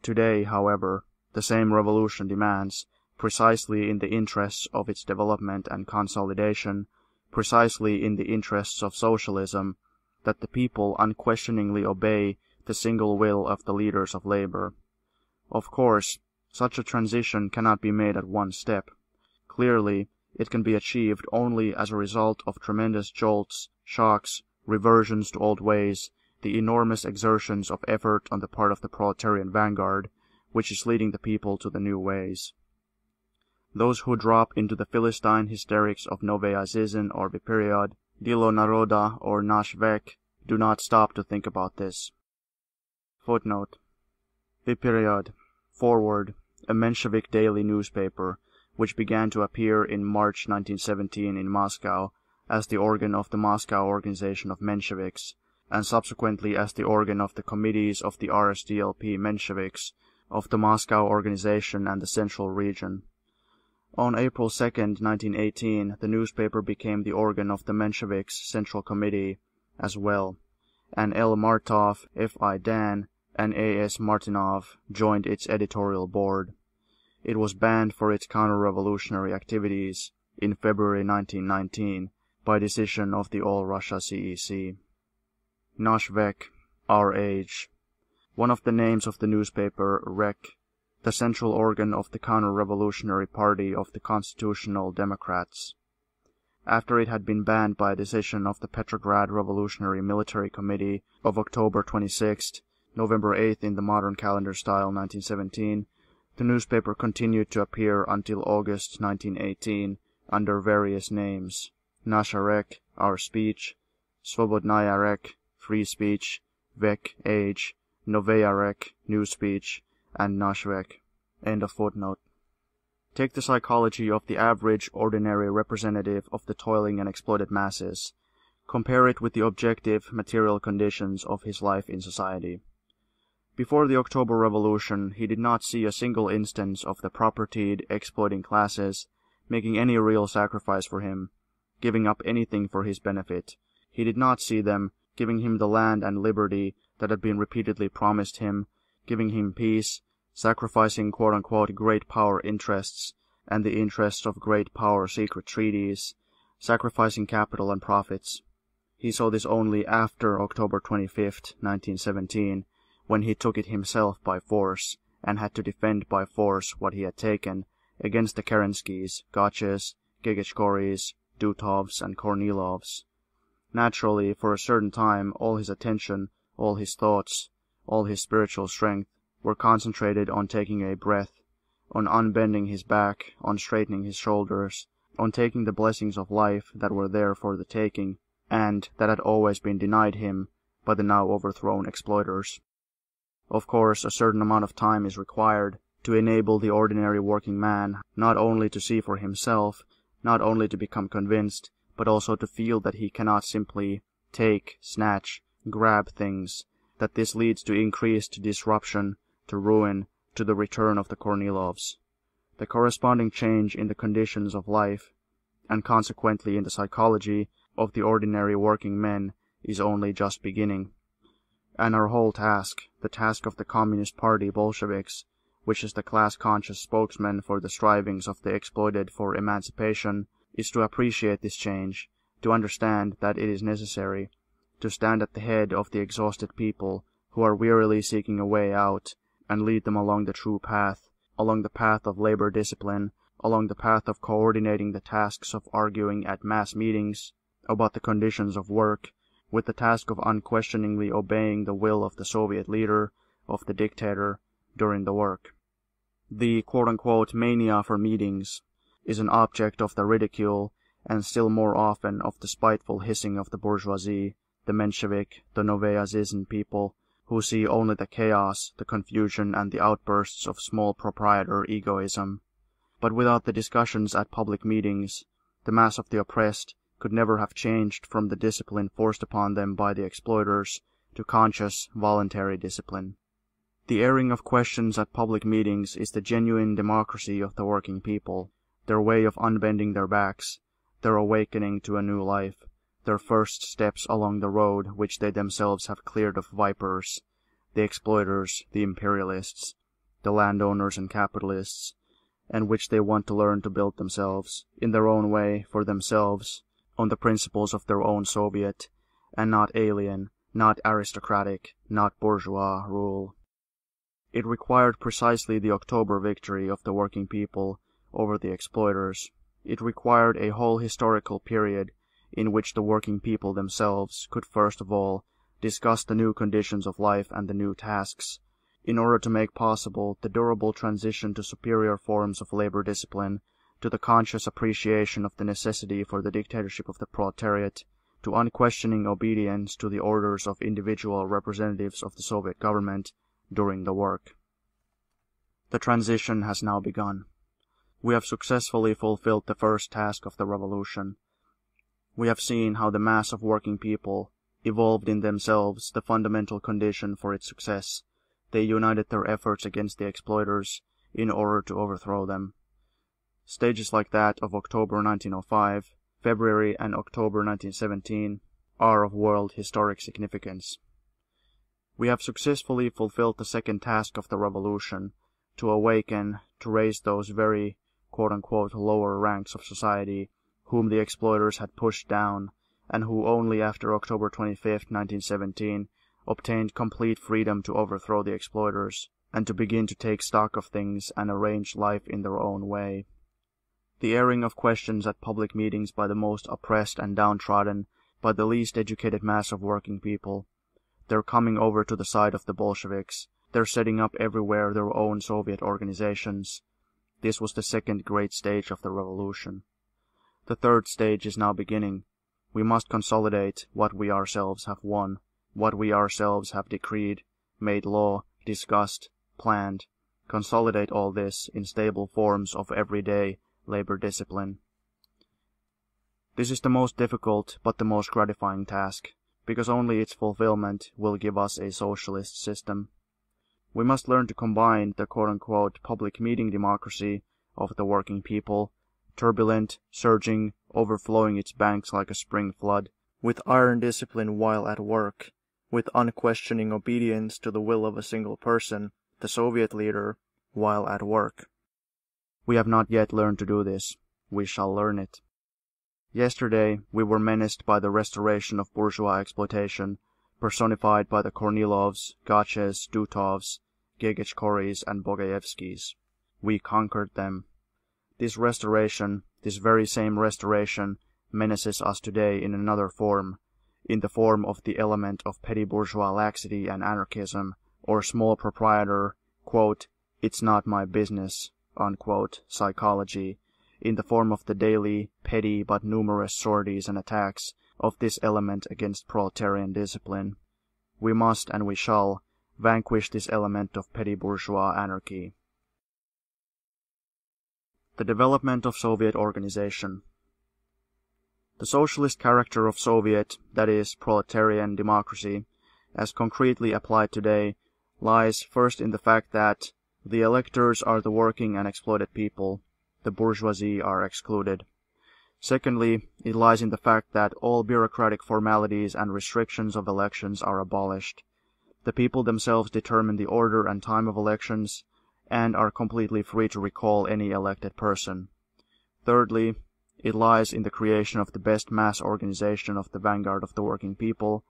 Today, however, the same revolution demands, precisely in the interests of its development and consolidation, precisely in the interests of socialism, that the people unquestioningly obey the single will of the leaders of labor. Of course, such a transition cannot be made at one step. Clearly, it can be achieved only as a result of tremendous jolts, shocks, reversions to old ways, the enormous exertions of effort on the part of the proletarian vanguard, which is leading the people to the new ways. Those who drop into the Philistine hysterics of Novaya Zizn or Viperiod, Dilo Naroda or Nash Vek, do not stop to think about this. Footnote. Viperiod. Forward. A Menshevik daily newspaper, which began to appear in March 1917 in Moscow as the organ of the Moscow Organization of Mensheviks, and subsequently as the organ of the committees of the RSDLP Mensheviks, of the Moscow Organization and the Central Region. On April 2, 1918, the newspaper became the organ of the Mensheviks Central Committee as well, and L. Martov, F. I. Dan, and A. S. Martinov joined its editorial board. It was banned for its counter-revolutionary activities in February 1919 by decision of the All-Russia CEC. Nashvek, Our Age. One of the names of the newspaper, REC, the central organ of the counter-revolutionary party of the Constitutional Democrats. After it had been banned by a decision of the Petrograd Revolutionary Military Committee of October 26th, November 8th in the modern calendar style 1917, the newspaper continued to appear until August 1918 under various names: Nasha Rek, Our Speech, Svobodnaya Rek, Free Speech, Vek, Age, Novaya Rek, New Speech, and Nashvek. End of footnote. Take the psychology of the average, ordinary representative of the toiling and exploited masses. Compare it with the objective, material conditions of his life in society. Before the October Revolution, he did not see a single instance of the propertied, exploiting classes making any real sacrifice for him, giving up anything for his benefit. He did not see them giving him the land and liberty that had been repeatedly promised him, giving him peace, sacrificing quote-unquote great power interests and the interests of great power secret treaties, sacrificing capital and profits. He saw this only after October 25th, 1917, when he took it himself by force, and had to defend by force what he had taken against the Kerenskys, Gotches, Gegechkoris, Dutovs, and Kornilovs. Naturally, for a certain time, all his attention, all his thoughts, all his spiritual strength were concentrated on taking a breath, on unbending his back, on straightening his shoulders, on taking the blessings of life that were there for the taking, and that had always been denied him by the now overthrown exploiters. Of course, a certain amount of time is required to enable the ordinary working man not only to see for himself, not only to become convinced, but also to feel that he cannot simply take, snatch, grab things, that this leads to increased disruption, to ruin, to the return of the Kornilovs. The corresponding change in the conditions of life, and consequently in the psychology of the ordinary working men, is only just beginning. And our whole task, the task of the Communist Party Bolsheviks, which is the class-conscious spokesman for the strivings of the exploited for emancipation, is to appreciate this change, to understand that it is necessary, to stand at the head of the exhausted people who are wearily seeking a way out, and lead them along the true path, along the path of labor discipline, along the path of coordinating the tasks of arguing at mass meetings about the conditions of work, with the task of unquestioningly obeying the will of the Soviet leader, of the dictator, during the work. The quote-unquote mania for meetings is an object of the ridicule, and still more often of the spiteful hissing of the bourgeoisie, the Menshevik, the Novaya Zizn people, who see only the chaos, the confusion, and the outbursts of small proprietor egoism. But without the discussions at public meetings, the mass of the oppressed could never have changed from the discipline forced upon them by the exploiters to conscious, voluntary discipline. The airing of questions at public meetings is the genuine democracy of the working people, their way of unbending their backs, their awakening to a new life, their first steps along the road which they themselves have cleared of vipers, the exploiters, the imperialists, the landowners and capitalists, and which they want to learn to build themselves, in their own way, for themselves, on the principles of their own Soviet, and not alien, not aristocratic, not bourgeois rule. It required precisely the October victory of the working people over the exploiters. It required a whole historical period in which the working people themselves could first of all discuss the new conditions of life and the new tasks, in order to make possible the durable transition to superior forms of labor discipline, to the conscious appreciation of the necessity for the dictatorship of the proletariat, to unquestioning obedience to the orders of individual representatives of the Soviet government during the work. The transition has now begun. We have successfully fulfilled the first task of the revolution. We have seen how the mass of working people evolved in themselves the fundamental condition for its success. They united their efforts against the exploiters in order to overthrow them. Stages like that of October 1905, February and October 1917 are of world historic significance. We have successfully fulfilled the second task of the revolution, to awaken, to raise those very quote-unquote lower ranks of society whom the exploiters had pushed down, and who only after October 25, 1917, obtained complete freedom to overthrow the exploiters, and to begin to take stock of things and arrange life in their own way. The airing of questions at public meetings by the most oppressed and downtrodden, by the least educated mass of working people, their coming over to the side of the Bolsheviks, their setting up everywhere their own Soviet organizations. This was the second great stage of the revolution. The third stage is now beginning. We must consolidate what we ourselves have won, what we ourselves have decreed, made law, discussed, planned. Consolidate all this in stable forms of everyday labor discipline. This is the most difficult but the most gratifying task, because only its fulfillment will give us a socialist system. We must learn to combine the quote-unquote public meeting democracy of the working people, turbulent, surging, overflowing its banks like a spring flood, with iron discipline while at work, with unquestioning obedience to the will of a single person, the Soviet leader, while at work. We have not yet learned to do this. We shall learn it. Yesterday we were menaced by the restoration of bourgeois exploitation, personified by the Kornilovs, Gaches, Dutovs, Gegechkoris, and Bogayevskis. We conquered them. This restoration, this very same restoration, menaces us today in another form, in the form of the element of petty bourgeois laxity and anarchism, or small proprietor, quote, "it's not my business," unquote, psychology, in the form of the daily, petty but numerous sorties and attacks of this element against proletarian discipline. We must and we shall vanquish this element of petty bourgeois anarchy. The development of Soviet organization. The socialist character of Soviet, that is, proletarian democracy, as concretely applied today, lies first in the fact that the electors are the working and exploited people, the bourgeoisie are excluded. Secondly, it lies in the fact that all bureaucratic formalities and restrictions of elections are abolished. The people themselves determine the order and time of elections, and are completely free to recall any elected person. Thirdly, it lies in the creation of the best mass organization of the vanguard of the working people,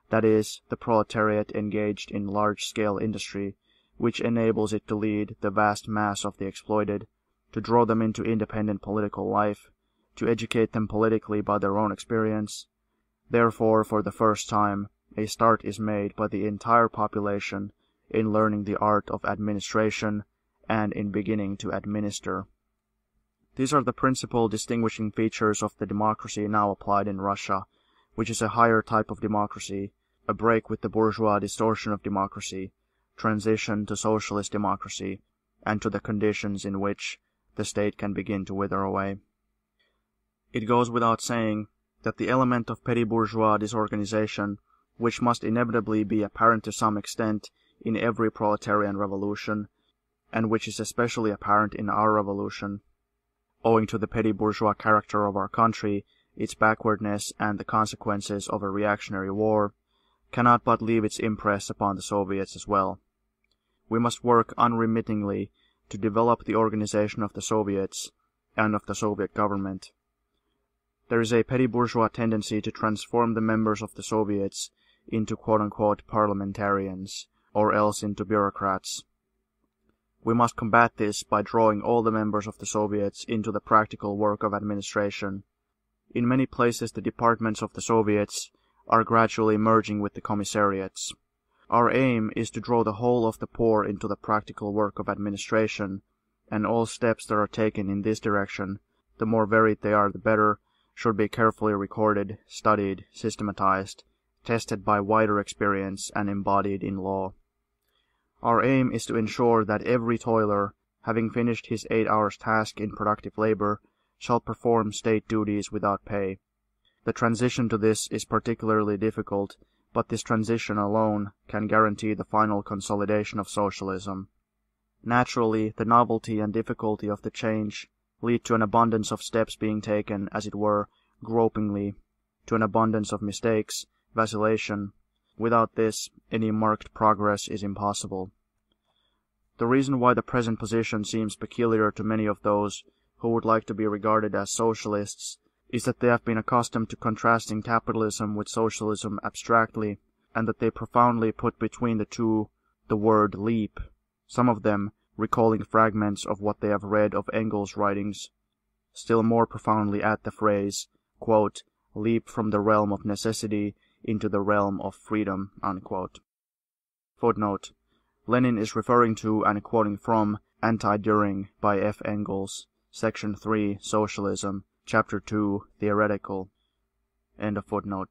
that is, the proletariat engaged in large-scale industry, which enables it to lead the vast mass of the exploited, to draw them into independent political life, to educate them politically by their own experience. Therefore, for the first time, a start is made by the entire population in learning the art of administration and in beginning to administer. These are the principal distinguishing features of the democracy now applied in Russia, which is a higher type of democracy, a break with the bourgeois distortion of democracy, transition to socialist democracy, and to the conditions in which the state can begin to wither away. It goes without saying that the element of petty bourgeois disorganization, which must inevitably be apparent to some extent in every proletarian revolution, and which is especially apparent in our revolution, owing to the petty bourgeois character of our country, its backwardness, and the consequences of a reactionary war, cannot but leave its impress upon the Soviets as well. We must work unremittingly to develop the organization of the Soviets and of the Soviet government. There is a petty bourgeois tendency to transform the members of the Soviets into quote-unquote parliamentarians, or else into bureaucrats. We must combat this by drawing all the members of the Soviets into the practical work of administration. In many places the departments of the Soviets are gradually merging with the commissariats. Our aim is to draw the whole of the poor into the practical work of administration, and all steps that are taken in this direction, the more varied they are the better, should be carefully recorded, studied, systematized, tested by wider experience, and embodied in law. Our aim is to ensure that every toiler, having finished his 8 hours' task in productive labor, shall perform state duties without pay. The transition to this is particularly difficult, but this transition alone can guarantee the final consolidation of socialism. Naturally, the novelty and difficulty of the change lead to an abundance of steps being taken, as it were, gropingly, to an abundance of mistakes, vacillation. Without this, any marked progress is impossible. The reason why the present position seems peculiar to many of those who would like to be regarded as socialists is that they have been accustomed to contrasting capitalism with socialism abstractly, and that they profoundly put between the two the word leap, some of them recalling fragments of what they have read of Engels' writings, still more profoundly at the phrase, quote, leap from the realm of necessity into the realm of freedom, unquote. Footnote. Lenin is referring to and quoting from Anti-Düring by F. Engels, Section 3, Socialism, Chapter 2, Theoretical. End of footnote.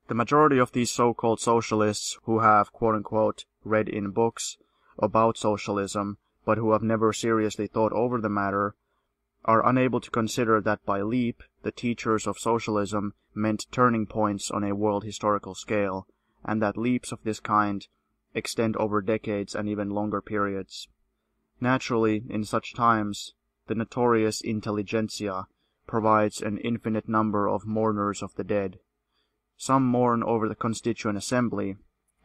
The majority of these so-called socialists who have, quote-unquote, read in books about socialism, but who have never seriously thought over the matter, are unable to consider that by leap, the teachers of socialism meant turning points on a world historical scale, and that leaps of this kind extend over decades and even longer periods. Naturally, in such times, the notorious intelligentsia provides an infinite number of mourners of the dead. Some mourn over the Constituent Assembly,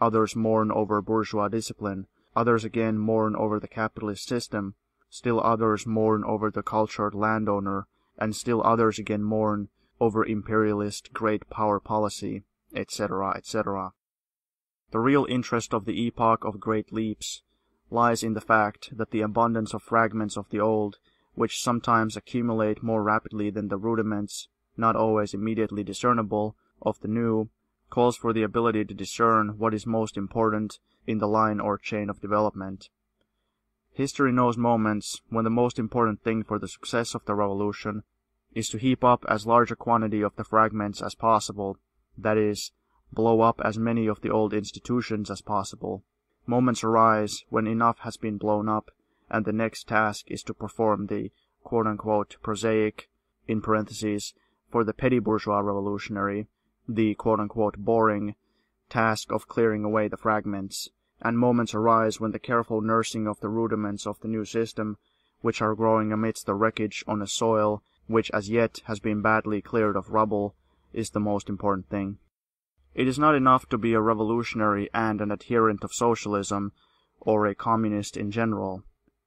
others mourn over bourgeois discipline, others again mourn over the capitalist system, still others mourn over the cultured landowner, and still others again mourn over imperialist great power policy, etc., etc. The real interest of the epoch of great leaps lies in the fact that the abundance of fragments of the old, which sometimes accumulate more rapidly than the rudiments, not always immediately discernible, of the new, calls for the ability to discern what is most important in the line or chain of development. History knows moments when the most important thing for the success of the revolution is to heap up as large a quantity of the fragments as possible, that is, blow up as many of the old institutions as possible. Moments arise when enough has been blown up, and the next task is to perform the quote-unquote prosaic, in parentheses, for the petty bourgeois revolutionary, the quote-unquote boring task of clearing away the fragments, and moments arise when the careful nursing of the rudiments of the new system, which are growing amidst the wreckage on a soil which as yet has been badly cleared of rubble, is the most important thing. It is not enough to be a revolutionary and an adherent of socialism, or a communist in general.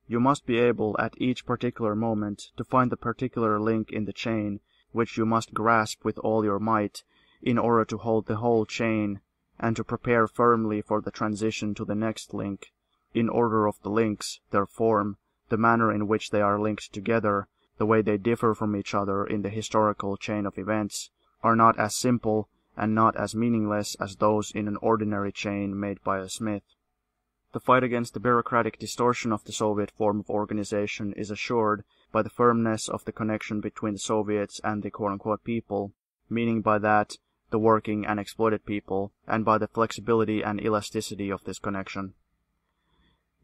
You must be able at each particular moment to find the particular link in the chain, which you must grasp with all your might, in order to hold the whole chain, and to prepare firmly for the transition to the next link, in order of the links, their form, the manner in which they are linked together, the way they differ from each other in the historical chain of events, are not as simple and not as meaningless as those in an ordinary chain made by a smith. The fight against the bureaucratic distortion of the Soviet form of organization is assured by the firmness of the connection between the Soviets and the quote-unquote people, meaning by that the working and exploited people, and by the flexibility and elasticity of this connection.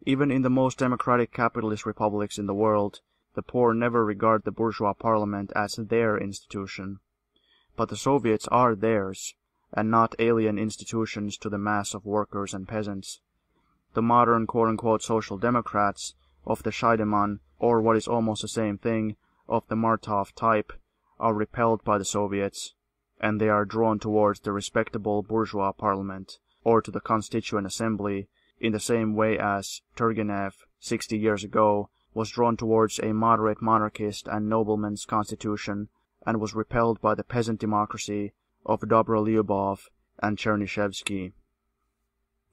Even in the most democratic capitalist republics in the world, the poor never regard the bourgeois parliament as their institution. But the Soviets are theirs, and not alien institutions to the mass of workers and peasants. The modern quote-unquote social democrats of the Scheidemann, or what is almost the same thing, of the Martov type, are repelled by the Soviets, and they are drawn towards the respectable bourgeois parliament, or to the Constituent Assembly, in the same way as Turgenev, 60 years ago, was drawn towards a moderate monarchist and nobleman's constitution, and was repelled by the peasant democracy of Dobrolyubov and Chernyshevsky.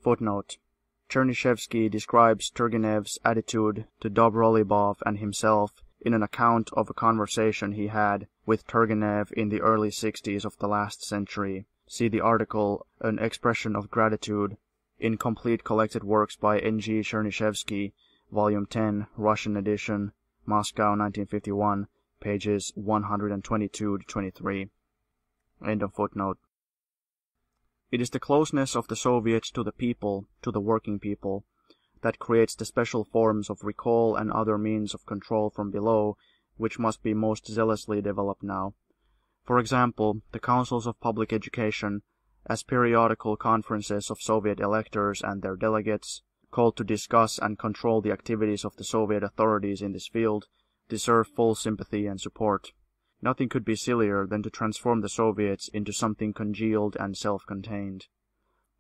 Footnote: Chernyshevsky describes Turgenev's attitude to Dobrolyubov and himself in an account of a conversation he had with Turgenev in the early 60s of the last century. See the article An Expression of Gratitude in Complete Collected Works by N.G. Chernyshevsky, Volume 10, Russian edition, Moscow, 1951, pages 122-23. End of footnote. It is the closeness of the Soviets to the people, to the working people, that creates the special forms of recall and other means of control from below, which must be most zealously developed now. For example, the councils of public education, as periodical conferences of Soviet electors and their delegates, called to discuss and control the activities of the Soviet authorities in this field, deserve full sympathy and support. Nothing could be sillier than to transform the Soviets into something congealed and self-contained.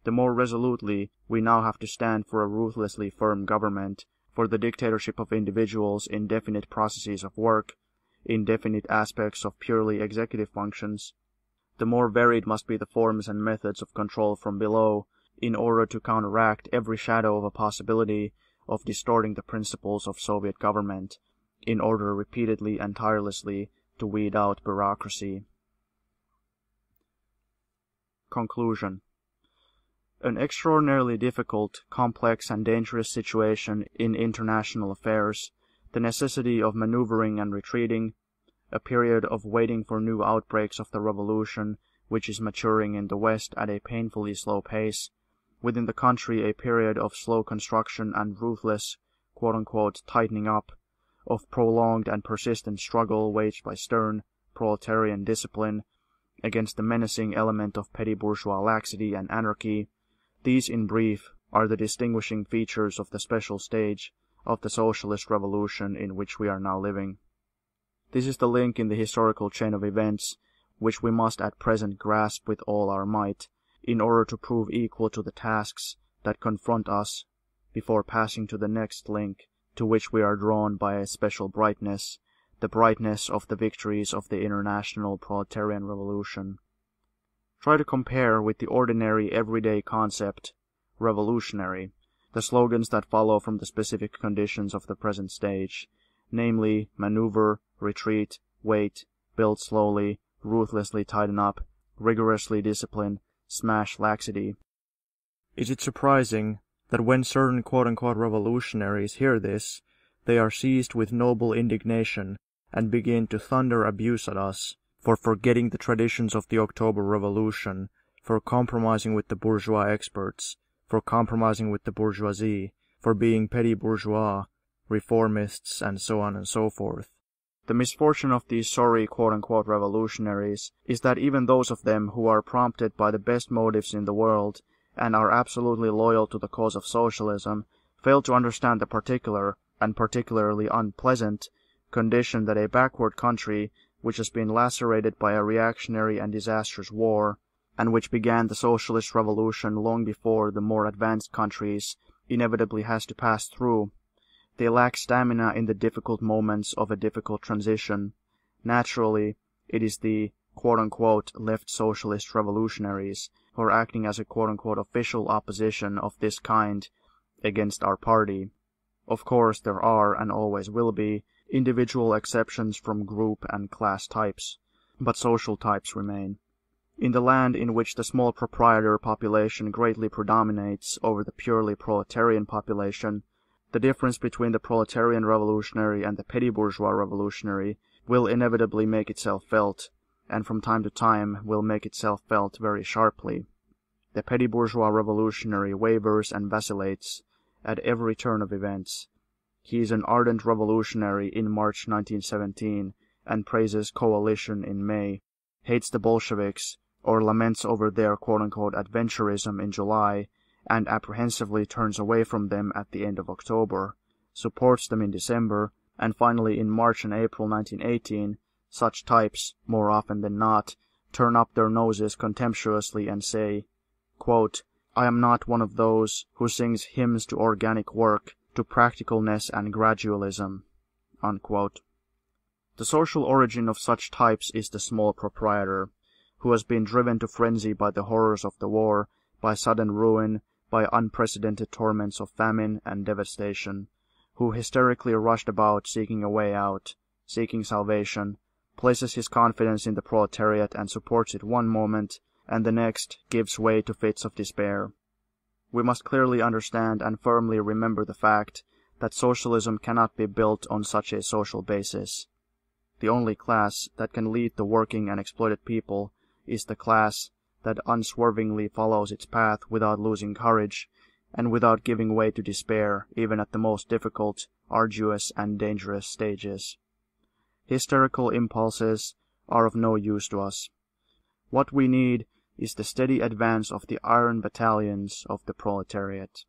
The more resolutely we now have to stand for a ruthlessly firm government, for the dictatorship of individuals in definite processes of work, in definite aspects of purely executive functions, the more varied must be the forms and methods of control from below, in order to counteract every shadow of a possibility of distorting the principles of Soviet government, in order repeatedly and tirelessly to weed out bureaucracy. Conclusion. An extraordinarily difficult, complex and dangerous situation in international affairs, the necessity of maneuvering and retreating, a period of waiting for new outbreaks of the revolution which is maturing in the West at a painfully slow pace, within the country a period of slow construction and ruthless, quote-unquote, tightening up, of prolonged and persistent struggle waged by stern, proletarian discipline against the menacing element of petty bourgeois laxity and anarchy. These, in brief, are the distinguishing features of the special stage of the socialist revolution in which we are now living. This is the link in the historical chain of events which we must at present grasp with all our might, in order to prove equal to the tasks that confront us before passing to the next link, to which we are drawn by a special brightness, the brightness of the victories of the international proletarian revolution. Try to compare with the ordinary everyday concept, revolutionary, the slogans that follow from the specific conditions of the present stage, namely maneuver, retreat, wait, build slowly, ruthlessly tighten up, rigorously discipline, smash laxity. Is it surprising that when certain quote-unquote revolutionaries hear this, they are seized with noble indignation and begin to thunder abuse at us for forgetting the traditions of the October Revolution, for compromising with the bourgeois experts, for compromising with the bourgeoisie, for being petty bourgeois, reformists, and so on and so forth. The misfortune of these sorry quote-unquote revolutionaries is that even those of them who are prompted by the best motives in the world and are absolutely loyal to the cause of socialism fail to understand the particular, and particularly unpleasant, condition that a backward country which has been lacerated by a reactionary and disastrous war, and which began the socialist revolution long before the more advanced countries, inevitably has to pass through. They lack stamina in the difficult moments of a difficult transition. Naturally, it is the quote-unquote left socialist revolutionaries who are acting as a quote-unquote official opposition of this kind against our party. Of course, there are, and always will be, individual exceptions from group and class types, but social types remain. In the land in which the small proprietor population greatly predominates over the purely proletarian population, the difference between the proletarian revolutionary and the petty bourgeois revolutionary will inevitably make itself felt, and from time to time will make itself felt very sharply. The petty bourgeois revolutionary wavers and vacillates at every turn of events. He is an ardent revolutionary in March 1917 and praises coalition in May, hates the Bolsheviks, or laments over their quote-unquote adventurism in July, and apprehensively turns away from them at the end of October, supports them in December, and finally in March and April 1918, such types, more often than not, turn up their noses contemptuously and say, quote, "I am not one of those who sings hymns to organic work, to practicalness and gradualism." Unquote. The social origin of such types is the small proprietor, who has been driven to frenzy by the horrors of the war, by sudden ruin, by unprecedented torments of famine and devastation, who hysterically rushed about seeking a way out, seeking salvation, places his confidence in the proletariat and supports it one moment, and the next gives way to fits of despair. We must clearly understand and firmly remember the fact that socialism cannot be built on such a social basis. The only class that can lead the working and exploited people is the class that unswervingly follows its path without losing courage and without giving way to despair even at the most difficult, arduous, and dangerous stages. Hysterical impulses are of no use to us. What we need is the steady advance of the iron battalions of the proletariat.